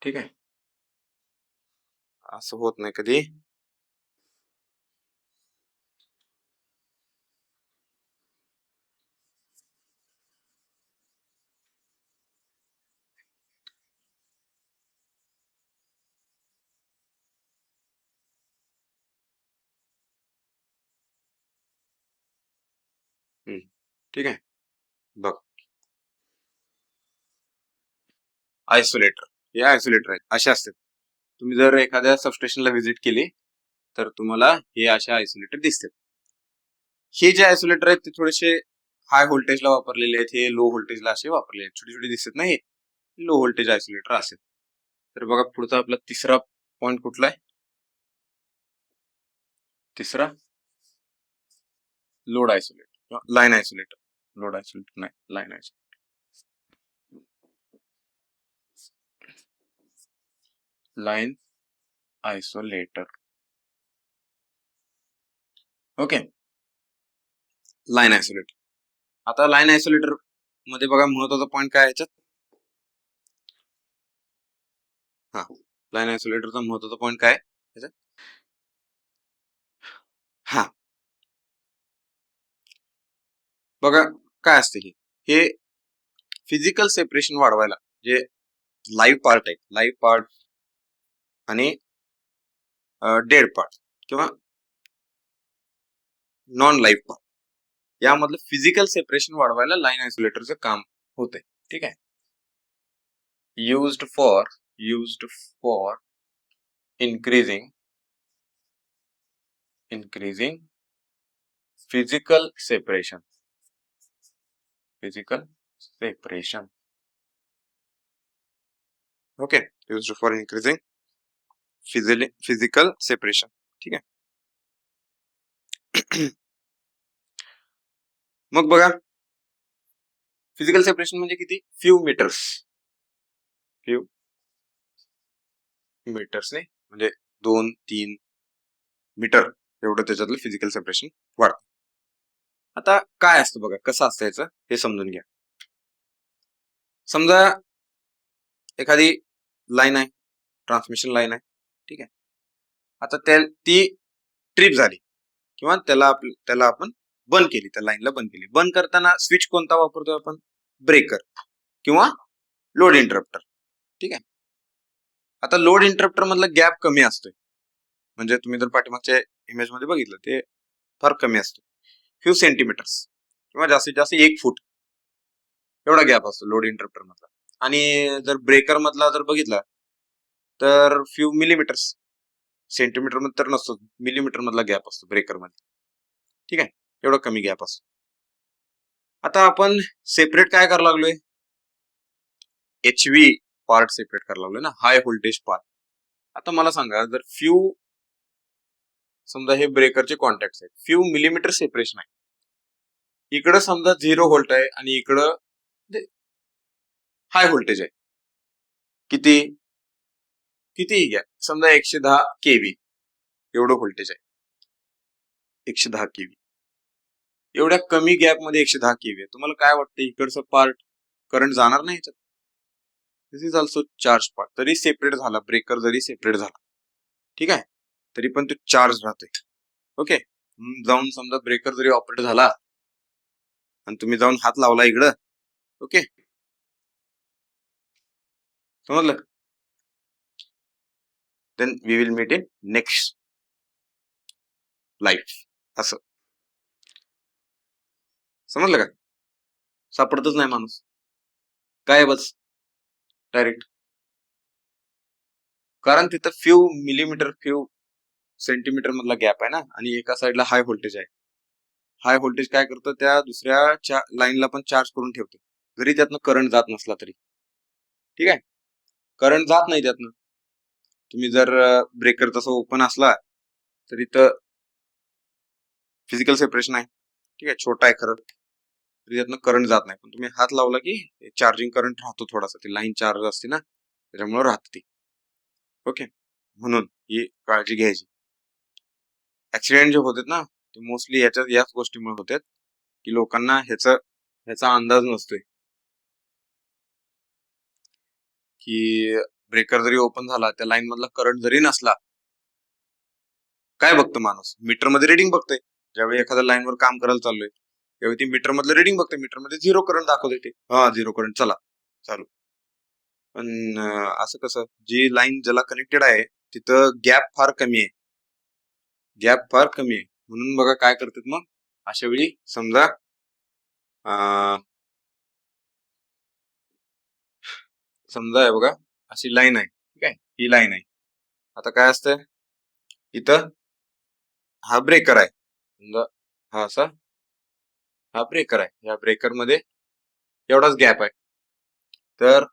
ठीक आहे, असं होत नाही कधी. ठीक आहे, बघ आयसोलेटर, हे आयसोलेटर आहेत, असे असतात. तुम्ही जर एखाद्या सबस्टेशनला व्हिजिट केली तर तुम्हाला हे असे आयसोलेटर दिसतात. हे जे आयसोलेटर आहेत ते थोडेसे हाय व्होल्टेजला वापरलेले आहेत, हे लो व्होल्टेजला असे वापरलेले आहेत. छोटे छोटे दिसत नाही, लो व्होल्टेज आयसोलेटर असेल. तर बघा पुढचा आपला तिसरा पॉइंट कुठला आहे? तिसरा load isolator, line isolator. Load isolator नाही, line isolator. Line isolator. Okay, line isolator. आता लाईन आयसोलेटर मध्ये बघा महत्वाचा पॉइंट काय याच्यात? हा, लाईन आयसोलेटरचा महत्वाचा पॉइंट काय याच्यात? हा, बघा काय असते हे फिजिकल सेपरेशन वाढवायला, जे लाईव्ह पार्ट आहे, लाईव्ह पार्ट आणि डेड पार्ट किंवा नॉन लाईव्ह पार्ट, यामधलं फिजिकल सेपरेशन वाढवायला लाईन आयसोलेटरचं काम होते. ठीक आहे, used for increasing physical separation. Okay, used for increasing physical separation. ठीक आहे. मग बघा फिजिकल सेपरेशन म्हणजे किती? फ्यू मीटर्स ने म्हणजे 2-3 मीटर एवढं त्याच्यातलं फिजिकल सेपरेशन वाढतं. आता काय असतं बघा, कसं असतं याचं हे समजून घ्या. समजा एखादी लाईन आहे, ट्रान्समिशन लाईन आहे. ठीक आहे, आता ती ट्रिप झाली किंवा त्याला आपण बंद केली, त्या लाईनला बंद केली. बंद करताना स्विच कोणता वापरतोय आपण? ब्रेकर किंवा लोड इंटरप्टर. ठीक आहे, आता लोड इंटरप्टर मधला गॅप कमी असतोय, म्हणजे तुम्ही जर पाठीमागच्या इमेज मध्ये बघितलं ते फार कमी असतो, फ्यू सेंटीमीटर्स किंवा जास्तीत जास्त 1 फूट एवढा गॅप असतो लोड इंटरप्टर मधला. आणि जर ब्रेकर मधला जर बघितला तर फ्यू मिलीमीटर्स, सेंटीमीटर मध्ये तर नसतो, मिलीमीटर मधला गॅप असतो ब्रेकर मध्ये. ठीक आहे, एवढा कमी गॅप असतो. आता आपण सेपरेट काय करायला लागलोय? HV पार्ट सेपरेट करायला लागलोय ना, हाय व्होल्टेज पार्ट. आता मला सांगा, जर फ्यू समजा हे ब्रेकरचे कॉन्टॅक्ट आहेत, फ्यू मिलीमीटर सेपरेशन आहे, इकडं समजा 0 व्होल्ट आहे आणि इकडं हाय व्होल्टेज आहे. किती घ्या, समजा 110 kV एवढं व्होल्टेज आहे, 110 kV. एवढ्या कमी गॅप मध्ये 110 kV आहे. तुम्हाला काय वाटतं, इकडचं पार्ट करंट जाणार नाही याच्यात? दिस इज ऑल्सो चार्ज पार्ट. तरी सेपरेट झाला, ब्रेकर जरी सेपरेट झाला, ठीक आहे, तरी पण तो चार्ज राहतोय. ओके, जाऊन समजा ब्रेकर जरी ऑपरेट झाला आणि तुम्ही जाऊन हात लावला इकडं, ओके, समजलं? Then we will meet in next life. असं समजलं का? सापडतच नाही माणूस, काय बस डायरेक्ट, कारण तिथं फ्यू मिलीमीटर फ्यू सेंटीमीटर मधला गॅप आहे ना, आणि एका साईडला हाय व्होल्टेज आहे. हाय व्होल्टेज काय करतं, त्या दुसऱ्या लाईनला पण चार्ज करून ठेवतो, जरी त्यातनं करंट जात नसला तरी. ठीक आहे, करंट जात नाही त्यातनं. तुम्ही जर ब्रेकर तसं ओपन असला तर इथं फिजिकल सेपरेशन आहे. ठीक आहे, छोटा आहे खरं, तरी त्यातनं करंट जात नाही, पण तुम्ही हात लावला की चार्जिंग करंट राहतो थोडासा, ती लाईन चार्ज असते ना त्याच्यामुळे राहते ती. ओके, म्हणून ही काळजी घ्यायची. ऍक्सिडेंट जे होतात ना ते मोस्टली याच गोष्टीमुळे होतात की लोकांना ह्याचा अंदाज नसतोय की ब्रेकर जरी ओपन झाला, त्या लाईन मधला करंट जरी नसला, काय बघतं माणूस? मीटर मध्ये रिडिंग बघतोय. ज्यावेळी एखाद्या लाईनवर काम करायला चाललोय त्यावेळी ती मीटर मधलं रिडिंग बघते, मीटर मध्ये 0 करंट दाखवते, ते हा 0 करंट, चला चालू. पण असं कसं, जी लाईन ज्याला कनेक्टेड आहे तिथं गॅप फार कमी आहे, गॅप फार कमी आहे. म्हणून बघा काय करतात मग अशा वेळी, समजा समजा आहे बघा, अशी लाईन आहे, ठीक आहे, ही लाईन आहे. आता काय असतं, इथं हा ब्रेकर आहे, समजा हा असा हा ब्रेकर आहे, या ब्रेकर मध्ये एवढाच गॅप आहे. तर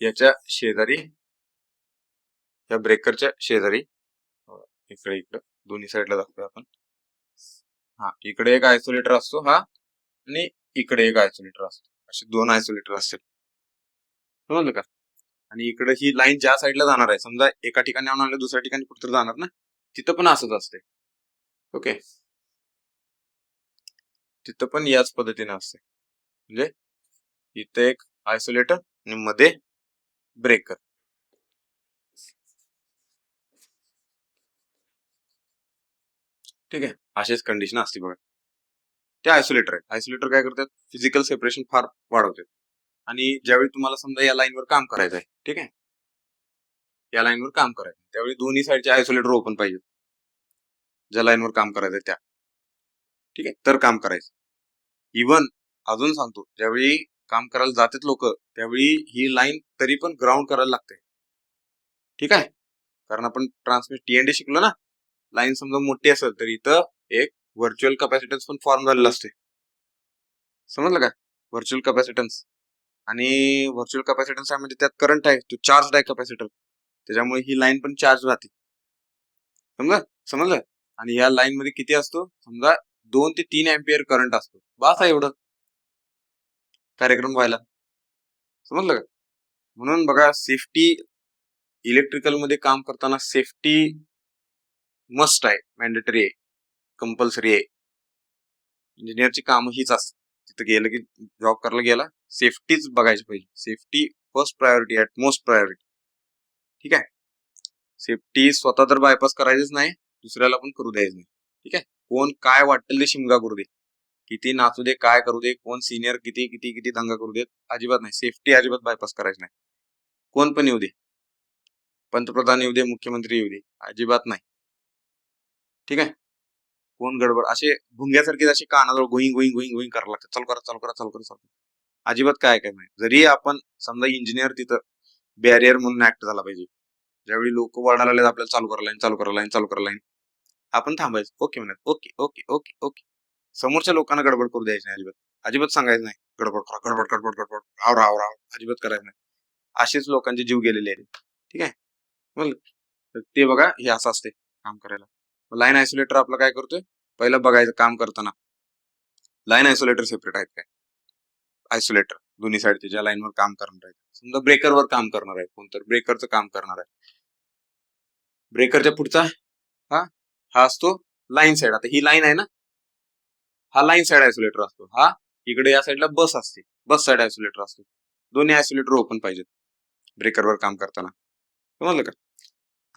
याच्या शेजारी, या ब्रेकरच्या शेजारी, इकडे इकडे दोन्ही साईडला दाखवूया आपण. हा, इकडे एक आयसोलेटर असतो हा, आणि इकडे एक आयसोलेटर असतो, असे 2 आयसोलेटर असतील, समजलं का? आणि इकडे ही लाईन ज्या साईडला जाणार आहे, समजा एका ठिकाणी आणून दुसऱ्या ठिकाणी कुठेतरी जाणार ना, तिथं पण असंच असते. ओके, तिथं पण याच पद्धतीने असते. म्हणजे इथे एक आयसोलेटर आणि मध्ये ब्रेकर. ठीक आहे, अशीच कंडिशन असते बघा. ते आयसोलेटर आहे. आयसोलेटर काय करतात, फिजिकल सेपरेशन फार वाढवतात. आणि ज्यावेळी तुम्हाला समजा या लाईनवर काम करायचं आहे, ठीक आहे, या लाईनवर काम करायचं, त्यावेळी दोन्ही साईडचे आयसोलेटर ओपन पाहिजे, ज्या लाईनवर काम करायचंय त्या, ठीक आहे, तर काम करायचं. इव्हन अजून सांगतो, ज्यावेळी काम करायला जातात लोक, त्यावेळी ही लाईन तरी पण ग्राउंड करायला लागते, ठीक आहे, कारण आपण ट्रान्समिट टीएनडी शिकलो ना. लाईन समजा मोठी असेल तर इथं एक व्हर्च्युअल कॅपॅसिटन्स पण फॉर्म झालेला असते, समजलं का? Virtual capacitance. आणि व्हर्च्युअल कॅपॅसिटन्स आहे म्हणजे त्यात करंट आहे, तो चार्ज आहे कॅपॅसिटर, त्याच्यामुळे ही लाईन पण चार्ज राहते, समजा समजलं. आणि या लाईन मध्ये किती असतो, समजा 2 ते 3 अँपियर करंट असतो, बस आहे एवढं कार्यक्रम व्हायला, समजलं का? म्हणून बघा, सेफ्टी, इलेक्ट्रिकल मध्ये काम करताना सेफ्टी मस्ट आहे, मॅन्डेटरी आहे, कंपल्सरी आहे. इंजिनियरची काम हीच असते, तिथं गेलं की, जॉब करायला गेला, सेफ्टीच बघायची पाहिजे, safety first priority, at most priority, ठीक आहे. सेफ्टी स्वतः तर बायपास करायचीच नाही, दुसऱ्याला पण करू द्यायचं नाही, ठीक आहे. कोण काय वाटेल ते शिमगा करू दे, किती नाचू दे, काय करू दे, कोण सिनियर किती किती किती दंगा करू देत, अजिबात नाही, सेफ्टी अजिबात बायपास करायची नाही. कोण पण येऊ दे, पंतप्रधान येऊ दे, मुख्यमंत्री येऊ दे, अजिबात नाही, ठीक आहे. कोण गडबड, असे भुंग्यासारखे असे कानाजवळ गोईंग गोईंग गोईंग गोईंग करायला लागतात, चालू करा चालू करा चालू करा चालू करा, अजिबात काय काय नाही. जरी आपण समजा इंजिनियर तिथं बॅरियर म्हणून ऍक्ट झाला पाहिजे, ज्यावेळी लोक वळणाला लागले आपल्याला चालू करा लाईन, चालू करा लाईन, चालू करा लाईन, आपण थांबायचं, ओके म्हणत, ओके ओके ओके ओके. समोरच्या लोकांना गडबड करू द्यायची नाही, अजिबात अजिबात सांगायचं नाही, गडबड करा, गडबड गडबड गडबड, आवरा आवरा, अजिबात करायचं नाही. असेच लोकांचे जीव गेलेले आहेत, ठीक आहे. बोल, ते बघा, हे असं असते काम करायला. लाईन आयसोलेटर आपलं काय करतोय, पहिलं बघायचं काम करताना लाईन आयसोलेटर सेपरेट आहेत काय, आयसोलेटर दोन्ही साईडचे ज्या लाईनवर काम करणार आहे, समजा ब्रेकरवर काम करणार आहे कोणतर, ब्रेकरचं काम करणार आहे, ब्रेकरच्या पुढचा हा हा असतो लाईन साईड. आता ही लाईन आहे ना, हा लाईन साईड आयसोलेटर असतो, हा इकडे या साईडला बस असते, बस साईड आयसोलेटर असतो. दोन्ही आयसोलेटर ओपन पाहिजेत ब्रेकरवर काम करताना, समजलं का?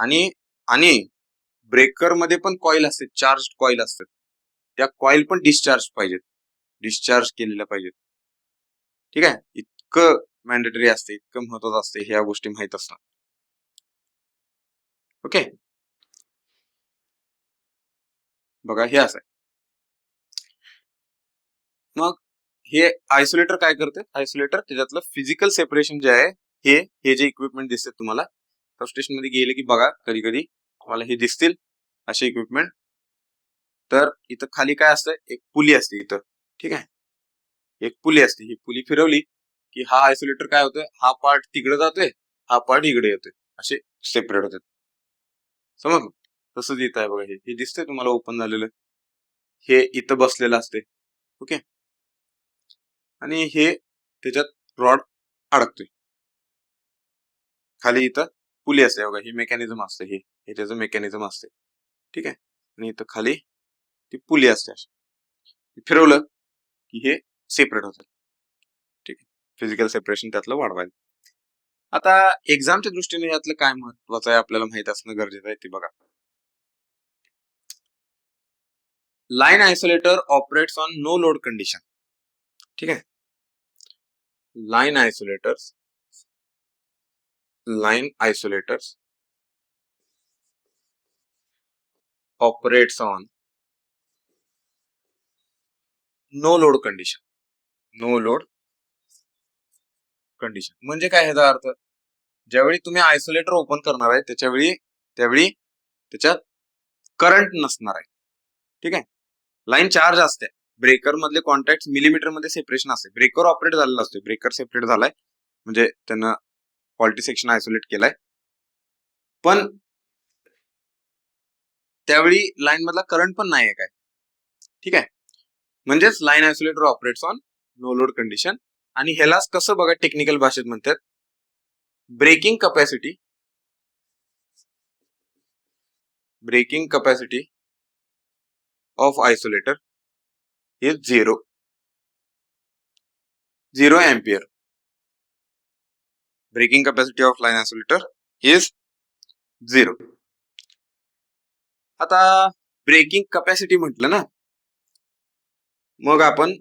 आणि आणि ब्रेकर मध्ये पण कॉईल असते, चार्ज कॉईल असतात, त्या कॉईल पण डिस्चार्ज पाहिजेत, डिस्चार्ज केलेल्या पाहिजेत, ठीक आहे. इतकं मॅन्डेटरी असते, इतकं महत्वाचं असते, ह्या गोष्टी माहित असतात. ओके, बघा हे असं आहे. मग हे आयसोलेटर काय करते, आयसोलेटर त्याच्यातलं फिजिकल सेपरेशन जे आहे, हे जे इक्विपमेंट दिसतात तुम्हाला सबस्टेशन मध्ये गेले की बघा, कधी कधी तुम्हाला हे दिसतील असे इक्विपमेंट. तर इथं खाली काय असतं, एक पुली असते इथं, ठीक आहे, एक पुली असते, ही पुली फिरवली की हा आयसोलेटर काय होतोय, हा पार्ट तिकडे जातोय, हा पार्ट इकडे येतोय, असे सेपरेट होतात, समजलं. तसंच येत आहे बघा, हे दिसतंय तुम्हाला ओपन झालेलं, हे इथं बसलेलं असते, ओके. आणि हे त्याच्यात रॉड अडकतोय. खाली इथं पुली असते बघा, ही मेकॅनिझम असते, हे त्याचं मेकॅनिझम असते. ठीक आहे. आणि इथं खाली ती पुली असते. फिरवलं की हे सेपरेट होतं. ठीक आहे. फिजिकल सेपरेशन त्यातलं वाढवायचं. आता एक्झामच्या दृष्टीने यातलं काय महत्वाचं आहे आपल्याला माहित असणं गरजेचं आहे ते बघा. Line isolator operates on no load condition. ठीक आहे. Line isolators operates on no load condition. No load condition म्हणजे काय ह्याचा अर्थ, ज्यावेळी तुम्ही आयसोलेटर ओपन करणार आहे त्यावेळी त्याच्यात करंट नसणार आहे. ठीक आहे. लाईन चार्ज असते. ब्रेकर मधले कॉन्टॅक्ट मिलीमीटर मध्ये सेपरेशन असते. ब्रेकर ऑपरेट झालेला असतो. ब्रेकर सेपरेट झालाय म्हणजे त्यांना फॉल्टी सेक्शन आयसोलेट केलाय. पण त्यावेळी लाईन मधला करंट पण नाहीये काय. ठीक आहे. म्हणजेच line isolator operates on no load condition. आणि ह्यालाच कसं बघा टेक्निकल भाषेत म्हणतात, breaking capacity of isolator is 0 ampere. Breaking capacity of line isolator is 0. आता ब्रेकिंग कॅपॅसिटी म्हटलं ना, मग आपण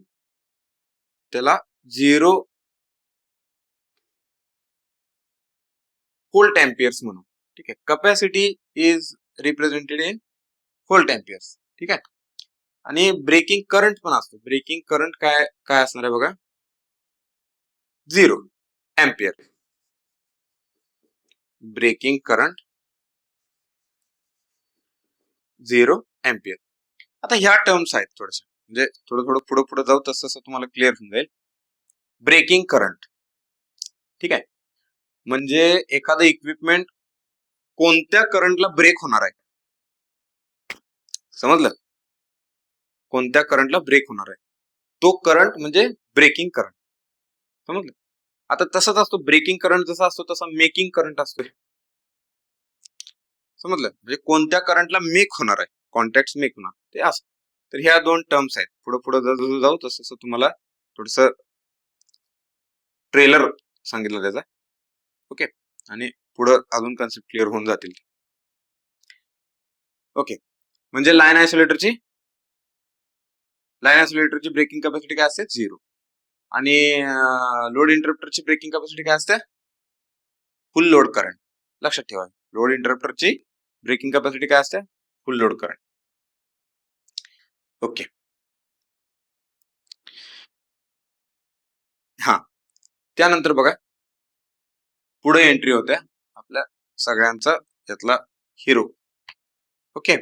त्याला 0 व्होल्ट एम्पियर्स म्हणू. ठीक आहे. Capacity is represented in volt amperes. ठीक आहे. आणि ब्रेकिंग करंट पण असतो. ब्रेकिंग करंट काय असणार आहे बघा, 0 एम्पियर. Breaking current 0 ampere. आता ह्या टर्म्स आहेत थोडस, म्हणजे थोडं पुढे जाऊ तसं तुम्हाला क्लिअर होऊन जाईल. Breaking current. ठीक आहे. म्हणजे एखादं इक्विपमेंट कोणत्या करंटला ब्रेक होणार आहे, समजलं? कोणत्या करंटला ब्रेक होणार आहे तो करंट म्हणजे ब्रेकिंग करंट. समजलं? आता तसंच असतो, ब्रेकिंग करंट जसा असतो तसा मेकिंग करंट असतो. समजलं? म्हणजे कोणत्या करंटला मेक होणार आहे, कॉन्टॅक्ट मेक होणार ते असं. तर ह्या दोन टर्म्स आहेत. पुढे जसं जाऊ तसं तुम्हाला थोडस ट्रेलर सांगितलं त्याचा. ओके. आणि पुढे अजून कन्सेप्ट क्लिअर होऊन जातील. ओके. म्हणजे लाईन आयसोलेटरची ब्रेकिंग कॅपॅसिटी काय असते, 0. आणि लोड इंटरप्टरची ब्रेकिंग कॅपॅसिटी काय असते, फुल लोड करंट. लक्षात ठेवा, लोड इंटरप्टरची ब्रेकिंग कॅपॅसिटी काय असते, फुल लोड करंट. ओके. हा, त्यानंतर बघा पुढे एंट्री होते आपल्या सगळ्यांचा यातला हिरो. ओके.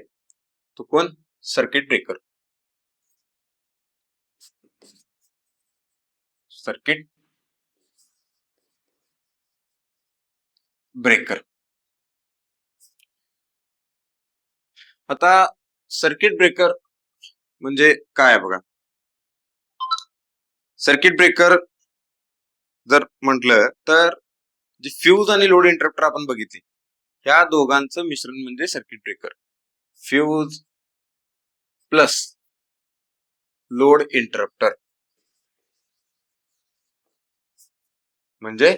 तो कोण, सर्किट ब्रेकर. Circuit breaker. आता सर्किट ब्रेकर म्हणजे काय बघा, सर्किट ब्रेकर जर म्हटलं तर जे फ्यूज आणि लोड इंटरप्टर आपण बघितले, ह्या दोघांचं मिश्रण म्हणजे circuit breaker. Fuse plus load interrupter म्हणजे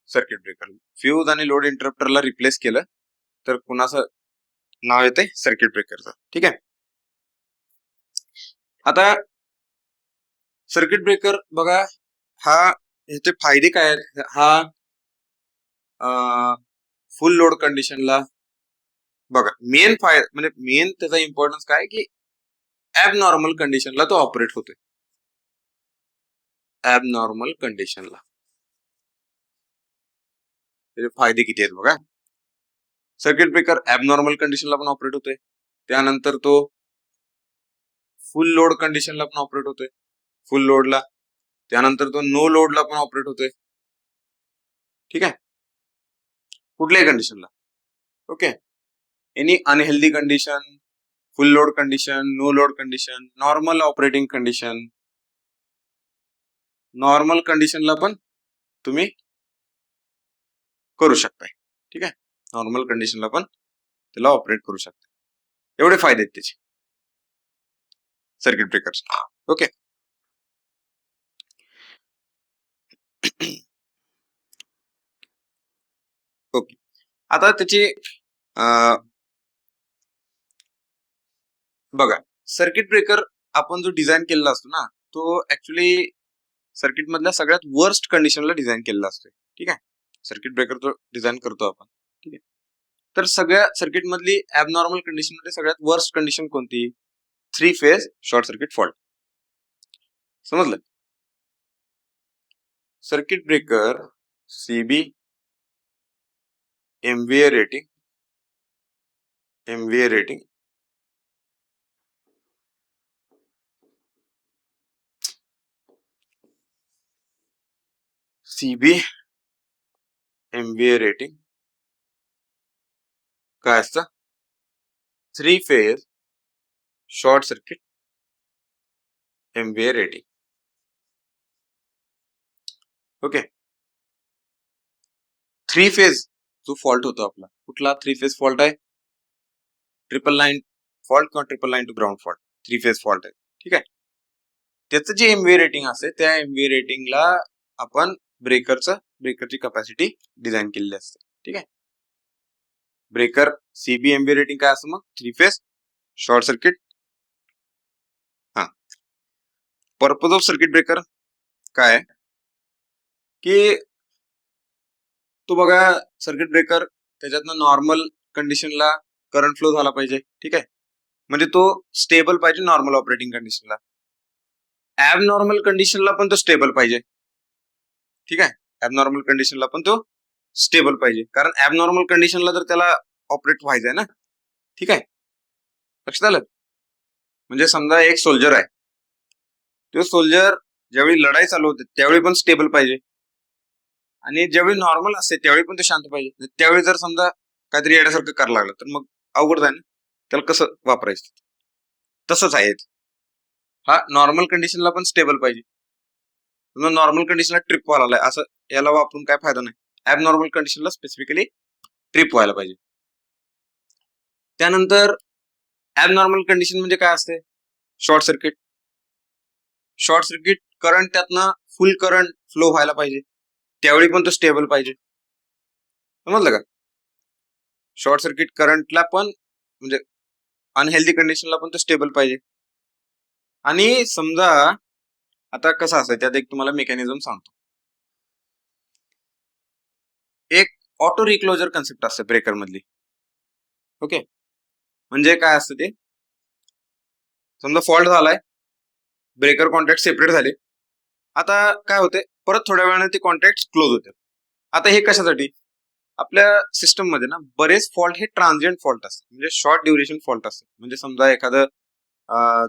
सर्किट ब्रेकर. फ्यूज आणि लोड इंटरप्टरला रिप्लेस केलं तर कुणाचं नाव येते, सर्किट ब्रेकरचं. ठीक आहे. आता सर्किट ब्रेकर बघा, हा ह्याचे फायदे काय आहेत. हा फुल लोड कंडिशनला बघा मेन फायदा म्हणजे मेन त्याचा इम्पॉर्टन्स काय की ऍबनॉर्मल कंडिशनला तो ऑपरेट होतोय. ऍबनॉर्मल कंडिशनला त्याचे फायदे किती आहेत बघा. सर्किट ब्रेकर ऍबनॉर्मल कंडिशनला पण ऑपरेट होतोय. त्यानंतर तो फुल लोड कंडिशनला पण ऑपरेट होतोय, फुल लोडला. त्यानंतर तो नो लोडला पण ऑपरेट होतोय. ठीक आहे. कुठल्याही कंडिशनला. Okay. Any unhealthy condition, full load condition, no load condition, normal operating condition, normal कंडिशनला पण तुम्ही करू शकताय. ठीक आहे, नॉर्मल कंडिशनला पण त्याला ऑपरेट करू शकता. एवढे फायदे आहेत त्याचे सर्किट ब्रेकर. ओके. ओके, आता त्याची बघा, सर्किट ब्रेकर आपण जो डिझाईन केलेला असतो ना, तो ऍक्च्युली सर्किट मधल्या सगळ्यात वर्स्ट कंडिशनला डिझाईन केलेला असतो. ठीक आहे, सर्किट ब्रेकर जो डिझाईन करतो आपण, ठीक आहे, तर सगळ्या सर्किट मधली ऍबनॉर्मल कंडिशन मध्ये सगळ्यात वर्स्ट कंडिशन कोणती? 3 फेज शॉर्ट सर्किट फॉल्ट. समजलं? Circuit breaker CB MVA rating CB MVA rating काय असतं? 3 phase short circuit MVA rating. Okay, 3 phase जो फॉल्ट होतो आपला, कुठला 3 फेज फॉल्ट आहे? ट्रिपल लाईन फॉल्ट किंवा triple line to ground fault, 3 phase fault आहे. ठीक आहे, त्याचं जे एमव्हीए रेटिंग असते त्या एमव्हीए रेटिंगला आपण ब्रेकरची कॅपॅसिटी डिझाईन केलेली असते. ठीक आहे, ब्रेकर सीबी एमव्हीए रेटिंग काय असतं? मग 3 फेज शॉर्ट सर्किट. हा, पर्पज ऑफ सर्किट ब्रेकर काय की तो बघा, सर्किट ब्रेकर त्याच्यातनं नॉर्मल कंडिशनला करंट फ्लो झाला पाहिजे. ठीक आहे, म्हणजे तो स्टेबल पाहिजे नॉर्मल ऑपरेटिंग कंडिशनला. ऍबनॉर्मल कंडिशनला पण तो स्टेबल पाहिजे. ठीक आहे, ऍबनॉर्मल कंडिशनला पण तो स्टेबल पाहिजे, कारण ऍबनॉर्मल कंडिशनला तर त्याला ऑपरेट व्हायचंय ना. ठीक आहे, लक्षात आलं? म्हणजे समजा एक सोल्जर आहे, तो सोल्जर ज्यावेळी लढाई चालू होते त्यावेळी पण स्टेबल पाहिजे, आणि ज्यावेळी नॉर्मल असते त्यावेळी पण ते शांत पाहिजे. त्यावेळी जर समजा काहीतरी येण्यासारखं करायला लागलं तर मग अवघड आहे ना, त्याला कसं वापरायचं? तसंच आहे, हा नॉर्मल कंडिशनला पण स्टेबल पाहिजे. नॉर्मल कंडिशनला ट्रिप व्हायला लागलाय असं याला वापरून काय फायदा नाही. ऍबनॉर्मल कंडिशनला स्पेसिफिकली ट्रिप व्हायला पाहिजे. त्यानंतर ऍबनॉर्मल कंडिशन म्हणजे काय असते? Short circuit. Short circuit current त्यातनं फुल करंट फ्लो व्हायला पाहिजे, त्यावेळी पण तो स्टेबल पाहिजे. समजलं का? शॉर्ट सर्किट करंटला पण म्हणजे अनहेल्दी कंडिशनला पण तो स्टेबल पाहिजे. आणि समजा आता कसं असतं, त्यात एक तुम्हाला मेकॅनिझम सांगतो. एक ऑटो रिक्लोजर कन्सेप्ट असते ब्रेकर मधली. ओके, म्हणजे काय असतं ते? समजा फॉल्ट झालाय, ब्रेकर कॉन्टॅक्ट सेपरेट झाले, आता काय होते, परत थोड्या वेळाने ते कॉन्टॅक्ट क्लोज होते. आता हे कशासाठी? आपल्या सिस्टम मध्ये ना बरेच फॉल्ट हे ट्रान्झिएंट फॉल्ट असतात, म्हणजे शॉर्ट ड्युरेशन फॉल्ट असतात. म्हणजे समजा एखादं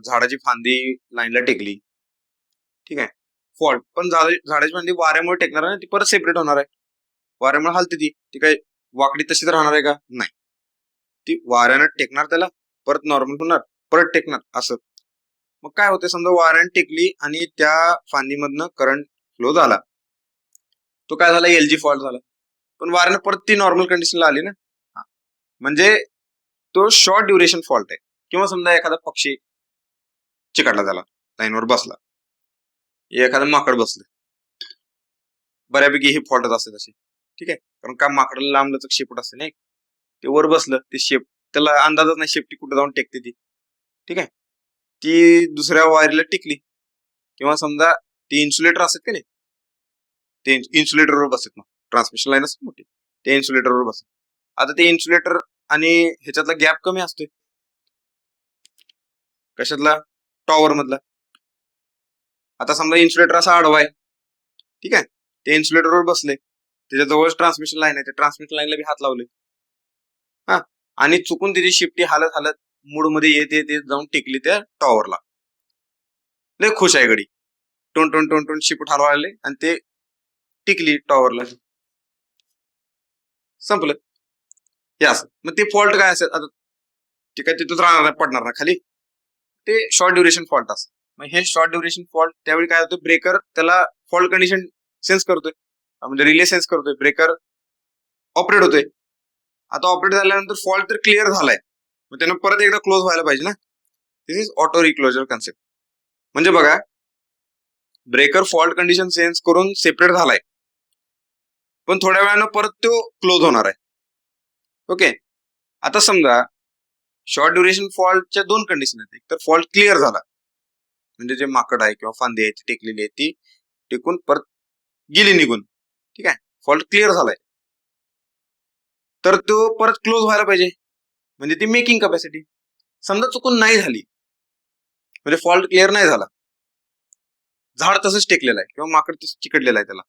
झाडाची फांदी लाईनला टेकली, ठीक आहे, फॉल्ट, पण झाडाची फांदी वाऱ्यामुळे टेकणार आहे, ती परत सेपरेट होणार आहे. वाऱ्यामुळे हलते ती काही वाकडी तशीच राहणार आहे का? नाही, ती वाऱ्यानं टेकणार, त्याला परत नॉर्मल होणार, परत टेकणार, असं. मग काय होते, समजा वाऱ्यानं टेकली आणि त्या फांदीमधनं करंट फ्लो झाला, तो काय झाला? एलजी फॉल्ट झाला. पण वाऱ्यानं परत ती नॉर्मल कंडिशनला आली ना, म्हणजे तो शॉर्ट ड्युरेशन फॉल्ट आहे. किंवा समजा एखादा पक्षी चिकटला, त्याला लाईनवर बसला, एखादं माकड बसलं, बऱ्यापैकी हे फॉल्टच असते तसे. ठीक आहे, कारण का माकडाला लांब लचक शेपूट असते नाही, ते वर बसलं, ते त्याला अंदाजच नाही शेपटी कुठे जाऊन टेकते ती. ठीक आहे, ती दुसऱ्या वायरला टिकली, किंवा समजा ते इन्सुलेटर असतात का नाही, ते इन्सुलेटरवर बसत ना, ट्रान्समिशन लाईन असते मोठी, ते इन्सुलेटरवर बसत. आता ते इन्सुलेटर आणि ह्याच्यातला गॅप कमी असतोय. कशातला? टॉवर मधला. आता समजा इन्सुलेटर असा आडवा आहे, ठीक आहे, ते इन्सुलेटरवर बसले, त्याच्या जवळच ट्रान्समिशन लाईन आहे, त्या ट्रान्समिशन लाईनला बी हात लावले, हा, आणि चुकून त्याची शिफ्टी हालत हालत मूड मध्ये येत जाऊन टिकली त्या टॉवरला. लय खुश आहे गडी, tone tone tone tone shift हलवायले आणि ते टिकली टॉवरला, संपलं. हे असं. मग ते फॉल्ट काय असेल? आता ते काय तिथंच राहणार, पडणार ना खाली, ते शॉर्ट ड्युरेशन फॉल्ट असतं. मग हे शॉर्ट ड्युरेशन फॉल्ट त्यावेळी काय होतं, ब्रेकर त्याला फॉल्ट कंडिशन सेन्स करतोय, म्हणजे रिले सेन्स करतोय, ब्रेकर ऑपरेट होतोय. आता ऑपरेट झाल्यानंतर फॉल्ट तर क्लिअर झालाय, मग त्यानं परत एकदा क्लोज व्हायला पाहिजे ना. दिस इज ऑटो रिक्लोजर कन्सेप्ट. म्हणजे बघा, ब्रेकर फॉल्ट कंडिशन सेन्स करून सेपरेट झालाय, पण थोड्या वेळानं परत तो क्लोज होणार आहे. ओके, आता समजा शॉर्ट ड्युरेशन फॉल्टच्या दोन कंडिशन आहेत. एक तर फॉल्ट क्लिअर झाला, म्हणजे जे माकड आहे किंवा फांदी आहे ती टेकलेली आहे ती टेकून परत गेली निघून, ठीक आहे, फॉल्ट क्लिअर झालाय, तर तो परत क्लोज व्हायला पाहिजे, म्हणजे ती मेकिंग कॅपॅसिटी. समजा चुकून नाही झाली, म्हणजे फॉल्ट क्लिअर नाही झाला, झाड तसंच टेकलेलं आहे किंवा माकड तसं चिकटलेलं आहे त्याला,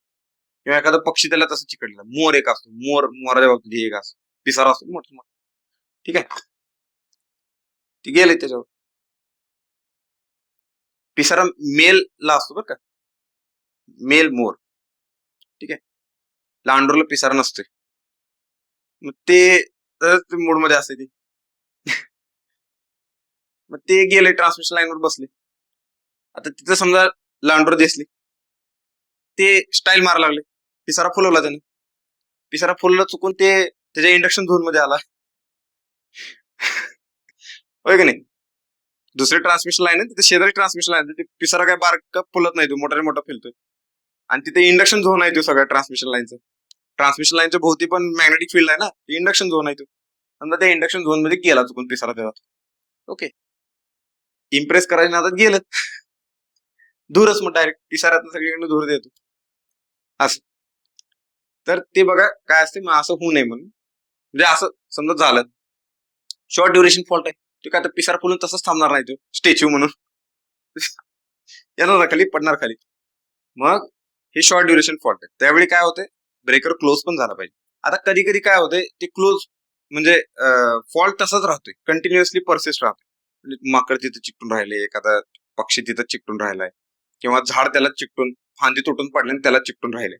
किंवा एखादा पक्षी त्याला तसं चिकटलेला, मोर एक असतो, मोराच्या बाबतीत एक असतो, पिसारा असतो मोठा मोठा, ठीक आहे, ती गेले त्याच्यावर. पिसारा मेल ला असतो बरं का, मेल मोर, ठीक आहे, लांडोरला पिसारा नसतोय, मग ते मूड मध्ये असते ती. मग ते गेले ट्रान्समिशन लाईनवर बसले. आता तिथं समजा लांडोर दिसली, ते स्टाईल मारा लागले, पिसारा फुलवला त्याने, पिसारा फुलला चुकून ते त्याच्या इंडक्शन झोन मध्ये आला. होय की नाही, दुसरी ट्रान्समिशन लाईन आहे तिथे, शेजारी ट्रान्समिशन लाईन, तिथे पिसारा काय बारका फुलत नाही, तो मोठा मोठा फिरतोय, आणि तिथे इंडक्शन झोन आहे तो सगळ्या ट्रान्समिशन लाईनचा. ट्रान्समिशन लाईनच्या भोवती पण मॅग्नेटिक फील्ड आहे ना, इंडक्शन झोन आहे तो. समजा त्या इंडक्शन झोन मध्ये गेला चुकून पिसारा तेव्हा, ओके, इम्प्रेस करायच्या नादात गेलं धूरच, मग डायरेक्ट पिसाऱ्यात सगळीकडनं धूर देतो असं. तर ते बघा काय असते, मग असं होऊ नये म्हणून, म्हणजे असं समजा झालं शॉर्ट ड्युरेशन फॉल्ट आहे, तो काय तर पिसारा फुलून तसंच थांबणार नाही, तो स्टॅच्यू म्हणून येणार खाली, पडणार खाली. मग हे शॉर्ट ड्युरेशन फॉल्ट आहे. त्यावेळी काय होते, ब्रेकर क्लोज पण झाला पाहिजे. आता कधी कधी काय होते, ते क्लोज म्हणजे फॉल्ट तसाच राहतोय, कंटिन्युअसली परसिस्ट राहतोय, म्हणजे माकड तिथे चिकटून राहिले, एखादा पक्षी तिथं चिकटून राहिलाय, किंवा झाड त्याला चिकटून, फांदी तुटून पडले आणि त्याला चिकटून राहिले.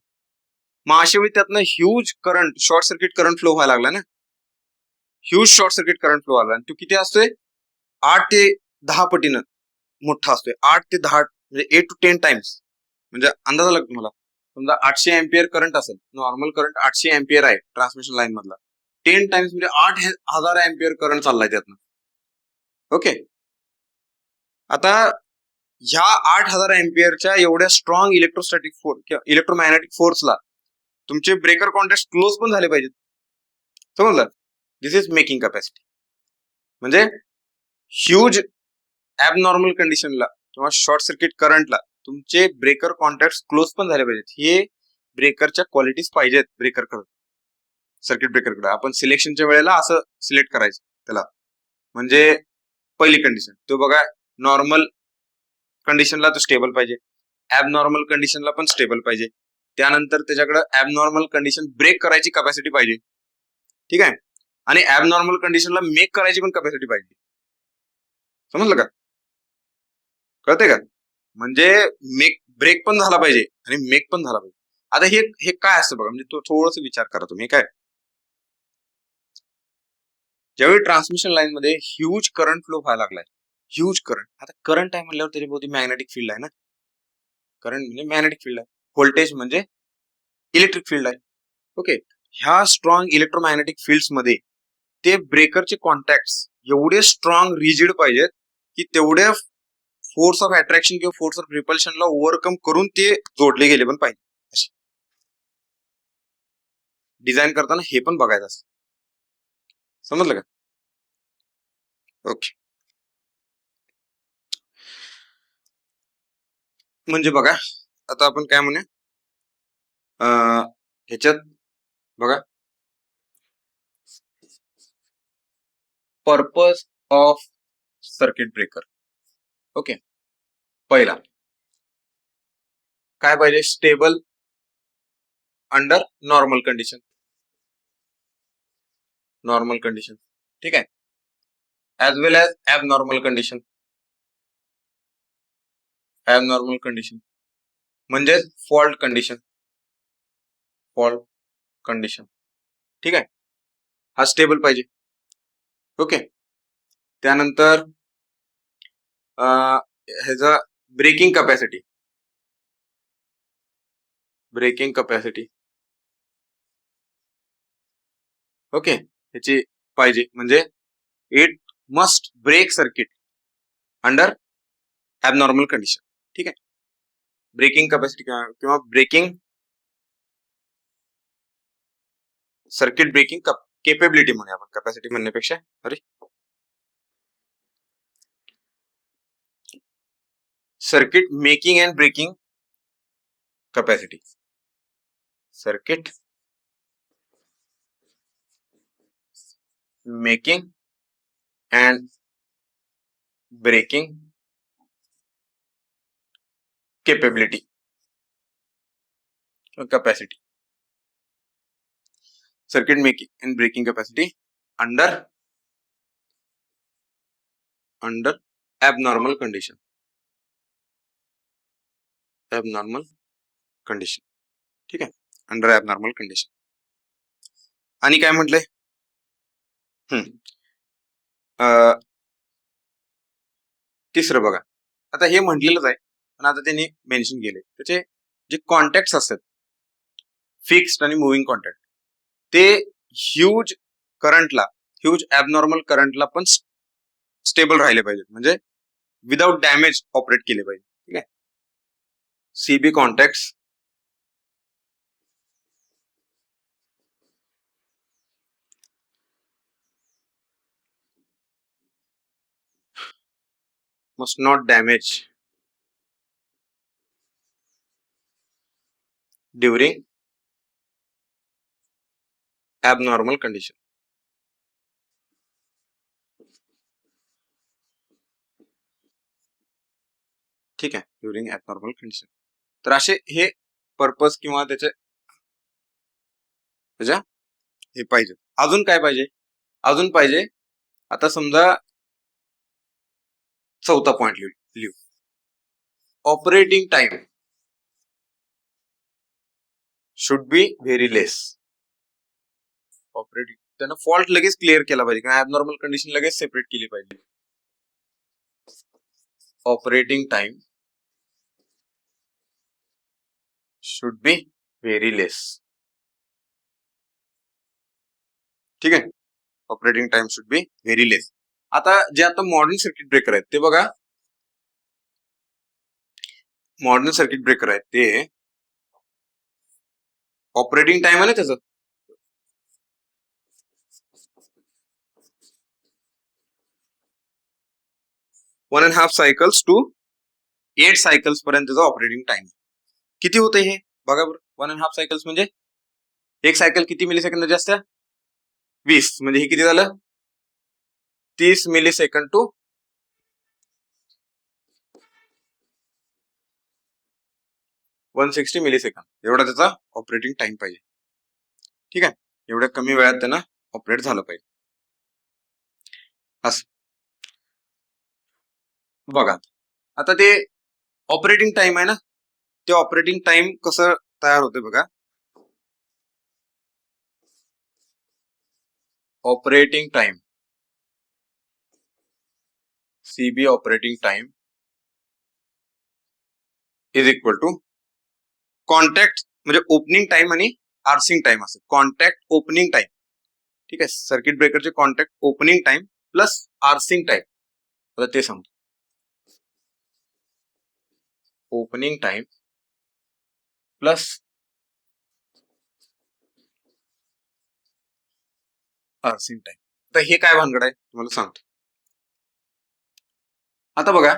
मग अशा वेळी त्यातनं huge current, short circuit current flow व्हायला लागला ना, huge short circuit current flow आला, आणि तो किती असतोय, 8 ते 10 पटीनं मोठा असतोय, 8 ते 10, म्हणजे 8 to 10 टाइम्स. म्हणजे अंदाज आला तुम्हाला, समजा 800 अँपियर करंट असेल, नॉर्मल करंट 800 अँपियर आहे ट्रान्समिशन लाईन मधला, 10 टाइम्स म्हणजे 8,000 अँपियर करंट चाललाय त्यातनं. ओके, आता ह्या 8,000 अँपियरच्या एवढ्या स्ट्रॉंग इलेक्ट्रोस्टॅटिक फोर्स किंवा इलेक्ट्रोमॅग्नेटिक फोर्सला तुमचे ब्रेकर कॉन्टॅक्ट क्लोज पण झाले पाहिजेत, समजलं. दिस इज मेकिंग कॅपॅसिटी. म्हणजे ह्यूज ऍबनॉर्मल कंडिशनला किंवा शॉर्ट सर्किट करंटला तुमचे ब्रेकर कॉन्टॅक्ट क्लोज पण झाले पाहिजेत. हे ब्रेकरच्या क्वालिटीज पाहिजेत ब्रेकरकडे, सर्किट ब्रेकरकडे. आपण सिलेक्शनच्या वेळेला असं सिलेक्ट करायचं त्याला. म्हणजे पहिली कंडिशन तो बघा, नॉर्मल कंडिशनला तो स्टेबल पाहिजे, ऍबनॉर्मल कंडिशनला पण स्टेबल पाहिजे, त्यानंतर त्याच्याकडे ऍबनॉर्मल कंडिशन ब्रेक करायची कॅपॅसिटी पाहिजे, ठीक आहे, आणि ऍबनॉर्मल कंडिशनला मेक करायची पण कॅपॅसिटी पाहिजे. समजलं का, कळते का? म्हणजे मेक ब्रेक पण झाला पाहिजे आणि मेक पण झाला पाहिजे. आता हे काय असतं बघा, म्हणजे तो थोडस विचार करा तुम्ही. काय, ज्यावेळी ट्रान्समिशन लाईन मध्ये ह्यूज करंट फ्लो व्हायला लागलाय, ह्यूज करंट, आता करंट आहे म्हणल्यावर त्याच्या भोवती मॅग्नेटिक फील्ड आहे ना, करंट म्हणजे मॅग्नेटिक फील्ड आहे, व्होल्टेज म्हणजे इलेक्ट्रिक फील्ड आहे. ओके, ह्या स्ट्रॉंग इलेक्ट्रोमॅग्नेटिक फील्ड्स मध्ये ते ब्रेकरचे कॉन्टॅक्ट एवढे स्ट्रॉंग रिजिड पाहिजेत की तेवढ्या फोर्स ऑफ अट्रॅक्शन किंवा फोर्स ऑफ रिपल्शनला ओव्हरकम करून ते जोडले गेले पण पाहिजे. डिझाईन करताना हे पण बघायचं असतं, समजलं का? ओके, म्हणजे बघा, आता आपण काय म्हणूया, ह्याच्यात बघा, purpose of circuit breaker. Okay, पहिला काय पाहिजे, stable under normal condition, normal condition, ठीक आहे, as well as abnormal condition. Abnormal condition म्हणजे फॉल्ट कंडिशन, फॉल्ट कंडिशन, ठीक आहे, हा स्टेबल पाहिजे. ओके, त्यानंतर ह्याचा breaking capacity, breaking capacity. Okay, ह्याची पाहिजे म्हणजे it must break circuit under abnormal condition. ठीक आहे, ब्रेकिंग कॅपॅसिटी किंवा ब्रेकिंग सर्किट ब्रेकिंग केपेबिलिटी म्हणूया आपण, कॅपॅसिटी म्हणण्यापेक्षा. अरे, circuit making and breaking capacity. Circuit making and breaking capability capacity. Circuit making and breaking capacity under abnormal condition. Abnormal condition. ठीक आहे, under abnormal condition. आणि काय म्हटलंय, तिसरं बघा. आता हे म्हटलेलंच आहे पण आता त्यांनी मेन्शन केले, त्याचे जे कॉन्टॅक्ट असतात फिक्स्ड आणि मुव्हिंग कॉन्टॅक्ट, ते ह्यूज करंटला, ह्यूज ॲबनॉर्मल करंटला पण स्टेबल राहिले पाहिजेत, म्हणजे विदाउट डॅमेज ऑपरेट केले पाहिजे. ठीक आहे, CB contacts must not damage during abnormal condition. ठीक आहे, ड्युरिंग ॲबनॉर्मल कंडिशन. तर असे हे पर्पज किंवा त्याच्या हे पाहिजे. अजून काय पाहिजे, अजून पाहिजे, आता समजा चौथा पॉइंट लिहू, operating time should be very less. Operating, त्यानं फॉल्ट लगेच क्लिअर केला पाहिजे किंवा ॲबनॉर्मल कंडिशन लगेच सेपरेट केली पाहिजे. Operating time should be very less. ठीक आहे, operating time should be very less. आता जे आता मॉडर्न सर्किट ब्रेकर आहेत ते बघा, मॉडर्न सर्किट ब्रेकर आहेत ते ऑपरेटिंग टाइम आहे ना त्याचं 1.5 सायकल्स टू 8 सायकल्स पर्यंतचा ऑपरेटिंग टाइम. किती होते हे बघा बरं, 1.5 सायकल्स म्हणजे एक सायकल किती मिली सेकंदाची असते, 20, म्हणजे हे किती झालं, 30 millisecond to 160 millisecond एवढा त्याचा ऑपरेटिंग टाइम पाहिजे. ठीक आहे, एवढ्या कमी वेळात त्यांना ऑपरेट झालं पाहिजे. असं बघा, आता ते ऑपरेटिंग टाइम आहे ना, ते ऑपरेटिंग टाइम कसं तयार होते बघा. Operating time CB operating time is equal to contact, म्हणजे ओपनिंग टाइम आणि आर्सिंग टाइम असेल. कॉन्टॅक्ट ओपनिंग टाइम, ठीक आहे, सर्किट ब्रेकरचे contact opening time plus arcing time. आता ते सांगतो, opening time plus arcing time. तर हे काय भानगड आहे तुम्हाला सांगतो. आता बघा,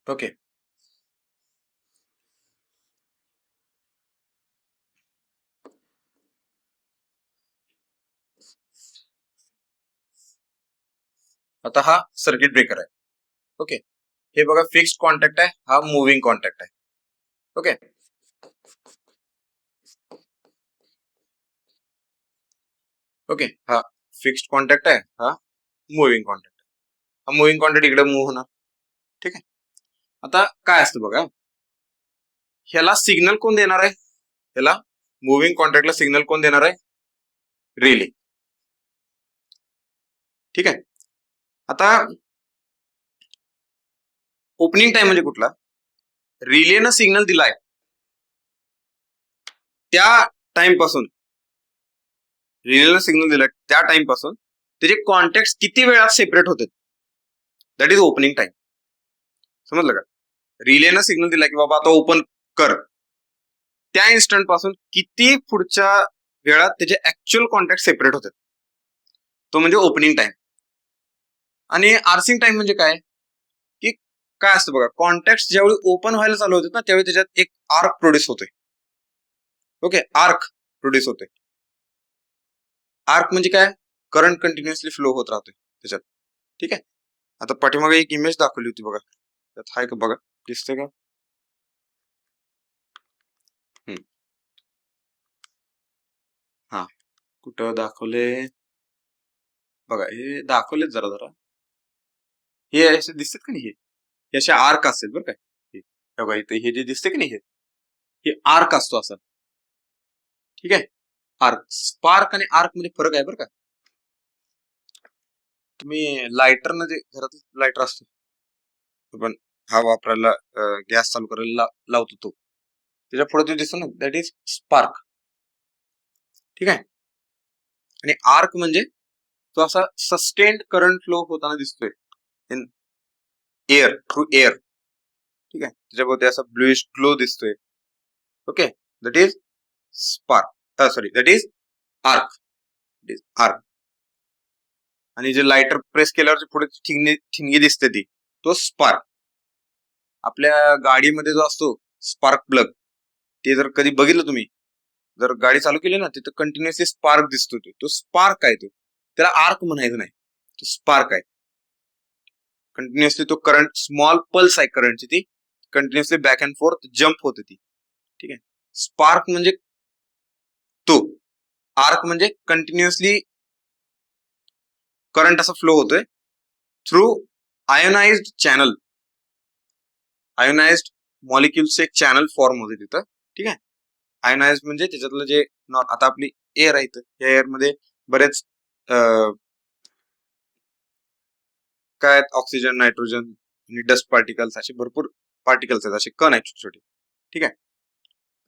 ओके, आता हा सर्किट ब्रेकर आहे. ओके, हे बघा फिक्स्ड कॉन्टॅक्ट आहे, हा मुव्हिंग कॉन्टॅक्ट आहे. ओके, ओके, हा फिक्स्ड कॉन्टॅक्ट आहे, हा मुव्हिंग कॉन्टॅक्ट आहे. हा मुव्हिंग कॉन्टॅक्ट इकडे मूव्ह होणार. ठीक आहे, आता काय असतं बघा, ह्याला सिग्नल कोण देणार आहे, ह्याला मुव्हिंग कॉन्टॅक्टला सिग्नल कोण देणार आहे, रिले. ठीक आहे, आता ओपनिंग टाइम म्हणजे कुठला? रिलेनं सिग्नल दिलाय त्या टाइम पासून, रिलेनं सिग्नल दिलाय त्या टाइम पासून त्याचे कॉन्टॅक्ट किती वेळात सेपरेट होते, दॅट इज ओपनिंग टाइम. समजलं का? रिलेनं सिग्नल दिला की बाबा आता ओपन कर, त्या इन्स्टंट पासून किती पुढच्या वेळात त्याचे ऍक्च्युअल कॉन्टॅक्ट सेपरेट होतात, तो म्हणजे ओपनिंग टाइम. आणि आर्सिंग टाइम म्हणजे काय की काय असतं बघा, कॉन्टॅक्ट ज्यावेळी ओपन व्हायला चालू होते ना त्यावेळी त्याच्यात एक आर्क प्रोड्यूस होते. ओके, आर्क प्रोड्यूस होते. आर्क म्हणजे काय? करंट कंटिन्युअसली फ्लो होत राहतोय त्याच्यात. ठीक आहे. आता पाठीमागे एक इमेज दाखवली होती बघा, त्यात हाय का बघा, दिसतंय का? हा, कुठं दाखवले बघा, हे दाखवलेच जरा जरा, हे असे दिसतात का नाही, हे असे आर्क असतात बरं काय. बघा इथे हे जे दिसते की नाही, हे आर्क असतो असा. ठीक आहे. आर्क, स्पार्क आणि आर्क मध्ये फरक आहे बरं का. तुम्ही लायटर न जे घरात लायटर असतो आपण हा वापरायला, गॅस चालू करायला लावतो, तो त्याच्या पुढे जो दिसतो ना दॅट इज स्पार्क. ठीक आहे. आणि आर्क म्हणजे तो असा सस्टेन्ड करंट फ्लो होताना दिसतोय इन एअर, थ्रू एअर. ठीक आहे. त्याच्यामध्ये असा ब्लूइश ग्लो दिसतोय. Okay, that is spark, sorry that is arc. Arc. आणि जे लायटर प्रेस केल्यावर पुढे ठिणगी दिसते ती, तो स्पार्क. आपल्या गाडीमध्ये जो असतो स्पार्क प्लग, ते जर कधी बघितलं तुम्ही, जर गाडी चालू केली ना तिथं कंटिन्युअसली स्पार्क दिसतो, तो स्पार्क आहे. तो त्याला आर्क म्हणायचं नाही, तो स्पार्क आहे. कंटिन्युअसली तो करंट, स्मॉल पल्स आहे करंटची, ती continuously back and fourth jump होते ती. ठीक आहे. स्पार्क म्हणजे तो, आर्क म्हणजे कंटिन्युअसली करंट असा फ्लो होतोय थ्रू आयोनाइज्ड चॅनल. आयोनाइज्ड मॉलिक्युल्सचे एक चॅनल फॉर्म होते तिथं. ठीक आहे. आयोनाइज्ड म्हणजे त्याच्यातलं जे आता आपली एअर आहे, या एअर मध्ये बरेच काय ऑक्सिजन, नायट्रोजन आणि डस्ट पार्टिकल्स, असे भरपूर पार्टिकल्स आहेत, असे कण आहेत छोटे छोटे. ठीक आहे.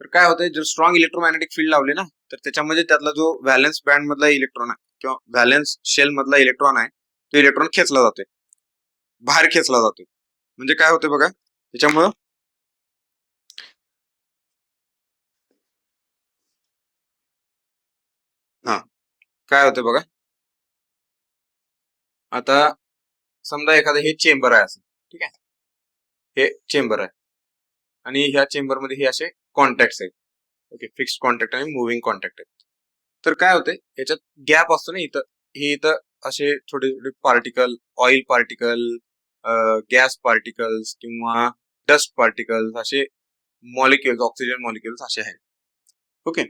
तर काय होतंय, जर स्ट्रॉंग इलेक्ट्रोमॅग्नेटिक फील्ड लावले ना तर त्याच्यामध्ये त्यातला जो व्हॅलेन्स बँड मधला इलेक्ट्रॉन आहे किंवा व्हॅलेन्स शेल मधला इलेक्ट्रॉन आहे, तो इलेक्ट्रॉन खेचला जातोय, बाहेर खेचला जातोय. म्हणजे काय होतंय बघा, त्याच्यामुळं हा काय होतंय बघा, आता समजा एखादं हे चेंबर आहे असं. ठीक आहे. हे चेंबर आहे आणि ह्या चेंबर मध्ये हे असे कॉन्टॅक्ट आहेत. ओके, फिक्स्ड कॉन्टॅक्ट आणि मुव्हिंग कॉन्टॅक्ट आहेत. तर काय होतंय, याच्यात गॅप असतो ना इथं, हे इथं असे छोटे छोटे particle, oil particle, gas particles किंवा डस्ट पार्टिकल्स, असे मॉलिक्युल्स, ऑक्सिजन मॉलिक्युल्स असे आहेत. ओके.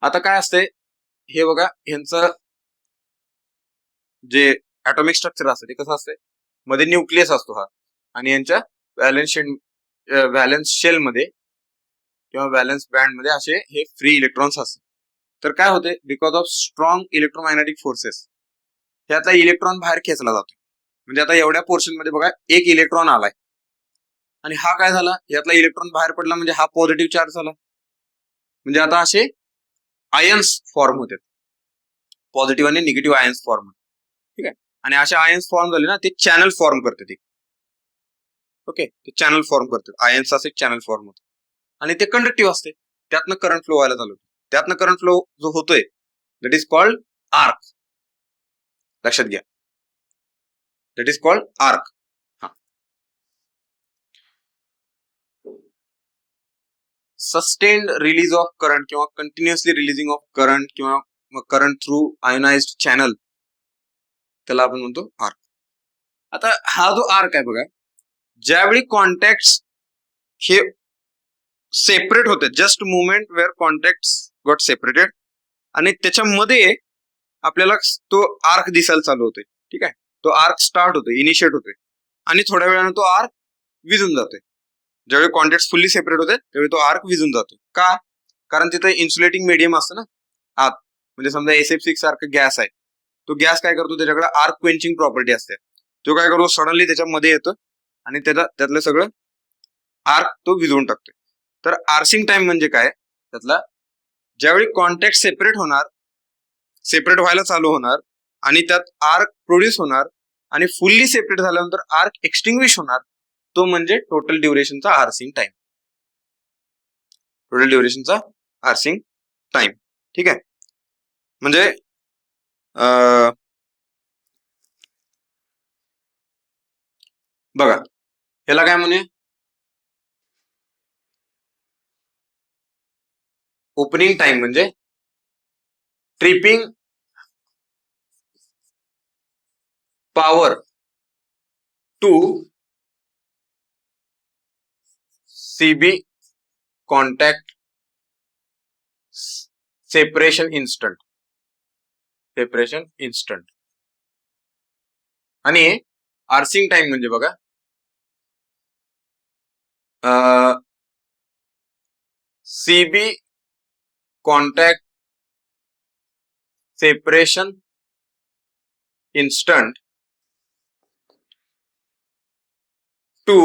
आता काय असतंय, हे बघा, ह्यांचं जे ऍटॉमिक स्ट्रक्चर असतं ते कसं असतंय, मध्ये न्यूक्लियस असतो हा, आणि यांच्या व्हॅलेन्स शेल मध्ये किंवा व्हॅलेन्स बँड मध्ये असे हे फ्री इलेक्ट्रॉन्स असतात. तर काय होते, because of strong electromagnetic forces ह्यातला इलेक्ट्रॉन बाहेर खेचला जातो. म्हणजे आता एवढ्या पोर्शन मध्ये बघा एक इलेक्ट्रॉन आलाय आणि हा काय झाला, यातला इलेक्ट्रॉन बाहेर पडला म्हणजे हा पॉझिटिव्ह चार्ज झाला. म्हणजे आता असे आयन्स फॉर्म होतात, पॉझिटिव्ह आणि निगेटिव्ह आयन्स फॉर्म. ठीक आहे. आणि असे आयन्स फॉर्म झाले ना, ते चॅनल फॉर्म करते. ओके, ते चॅनल फॉर्म करतात, आयन्सचा एक चॅनल फॉर्म होतो आणि ते कंडक्टिव्ह असते, त्यातनं करंट फ्लो व्हायला चालू होतो. त्यातनं करंट फ्लो जो होतोय दॅट इज कॉल्ड आर्क. लक्षात घ्या, that is called arc. Sustained release of current किंवा कंटिन्युअसली रिलीजिंग ऑफ करंट किंवा करंट थ्रू आयोनाइज्ड चॅनल, त्याला आपण म्हणतो आर्क. आता हा जो आर्क आहे बघा, ज्यावेळी कॉन्टॅक्ट हे सेपरेट होते, just movement where contact got separated, आणि त्याच्यामध्ये आपल्याला तो आर्क दिसायला चालू होतोय. ठीक आहे. तो आर्क स्टार्ट होतोय, इनिशिएट होतोय, आणि थोड्या वेळाने तो आर्क विझून जातोय. ज्यावेळी कॉन्टॅक्ट फुल्ली सेपरेट होते त्यावेळी तो आर्क विझून जातो. का? कारण तिथे इन्सुलेटिंग मीडियम असतं ना आत. म्हणजे समजा SF6 सारखं गॅस आहे, तो गॅस काय करतो, त्याच्याकडे आर्क क्वेंचिंग प्रॉपर्टी असते. तो काय करतो, सडनली त्याच्यामध्ये येतो आणि त्यातलं सगळं आर्क तो विझवून टाकतोय. तर आर्सिंग टाइम म्हणजे काय, त्यातला ज्यावेळी कॉन्टॅक्ट सेपरेट व्हायला चालू होणार आणि त्यात आर्क प्रोड्यूस होणार आणि फुल्ली सेपरेट झाल्यानंतर आर्क एक्सटिंग्विश होणार, तो म्हणजे टोटल ड्युरेशनचा आर्सिंग टाइम. टोटल ड्युरेशनचा आर्सिंग टाइम. ठीक आहे. म्हणजे बघा ह्याला काय म्हणे, ओपनिंग टाइम म्हणजे tripping power to CB contact separation instant आणि आर्सिंग टाइम म्हणजे बघा CB contact separation instant to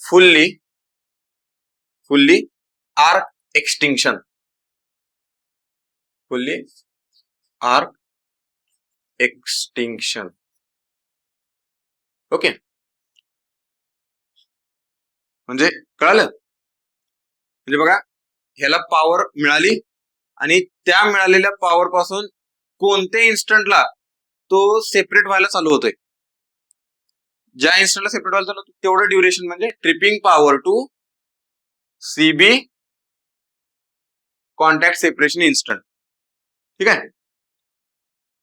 fully arc extinction. Okay. म्हणजे कळालं. म्हणजे बघा ह्याला पॉवर मिळाली आणि त्या मिळालेल्या पॉवर पासून कोणत्या इन्स्टंटला तो सेपरेट व्हायला चालू होतोय, ज्या इन्स्टंटला सेपरेट व्हायला चालू होतो तेवढं ड्युरेशन म्हणजे tripping power to CB contact separation instant. ठीक आहे.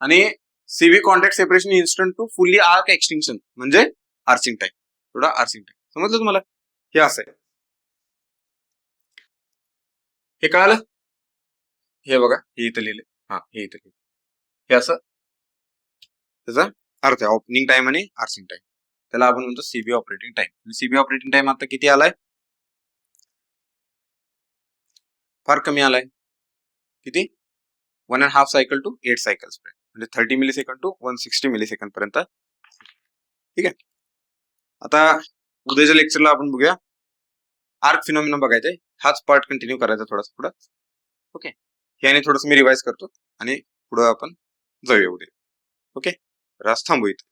आणि CB contact separation instant to fully arc extinction म्हणजे आर्सिंग टाइम. थोडा आर्सिंग टाइम समजलं तुम्हाला. हे असं आहे. हे कळालं. हे बघा हे इथं लिहिले, हे इथं लिहिले. हे असं त्याचा अर्थ आहे, ओपनिंग टाइम आणि आर्सिंग टाइम. त्याला आपण म्हणतो CB operating time. CB operating time आता किती आलाय, फार कमी आलाय. किती, 1.5 सायकल टू 8 सायकल्स पर्यंत, म्हणजे 30 millisecond to 160 millisecond पर्यंत. ठीक आहे. आता उद्याच्या लेक्चरला आपण बघूया आर्क फिनॉमिना बघायचंय. हाच पार्ट कंटिन्यू करायचा थोडासा पुढं. ओके. हे आणि थोडंसं मी रिवाइज करतो आणि पुढं आपण जाऊया उद्या. ओके. राज थांबू इथं.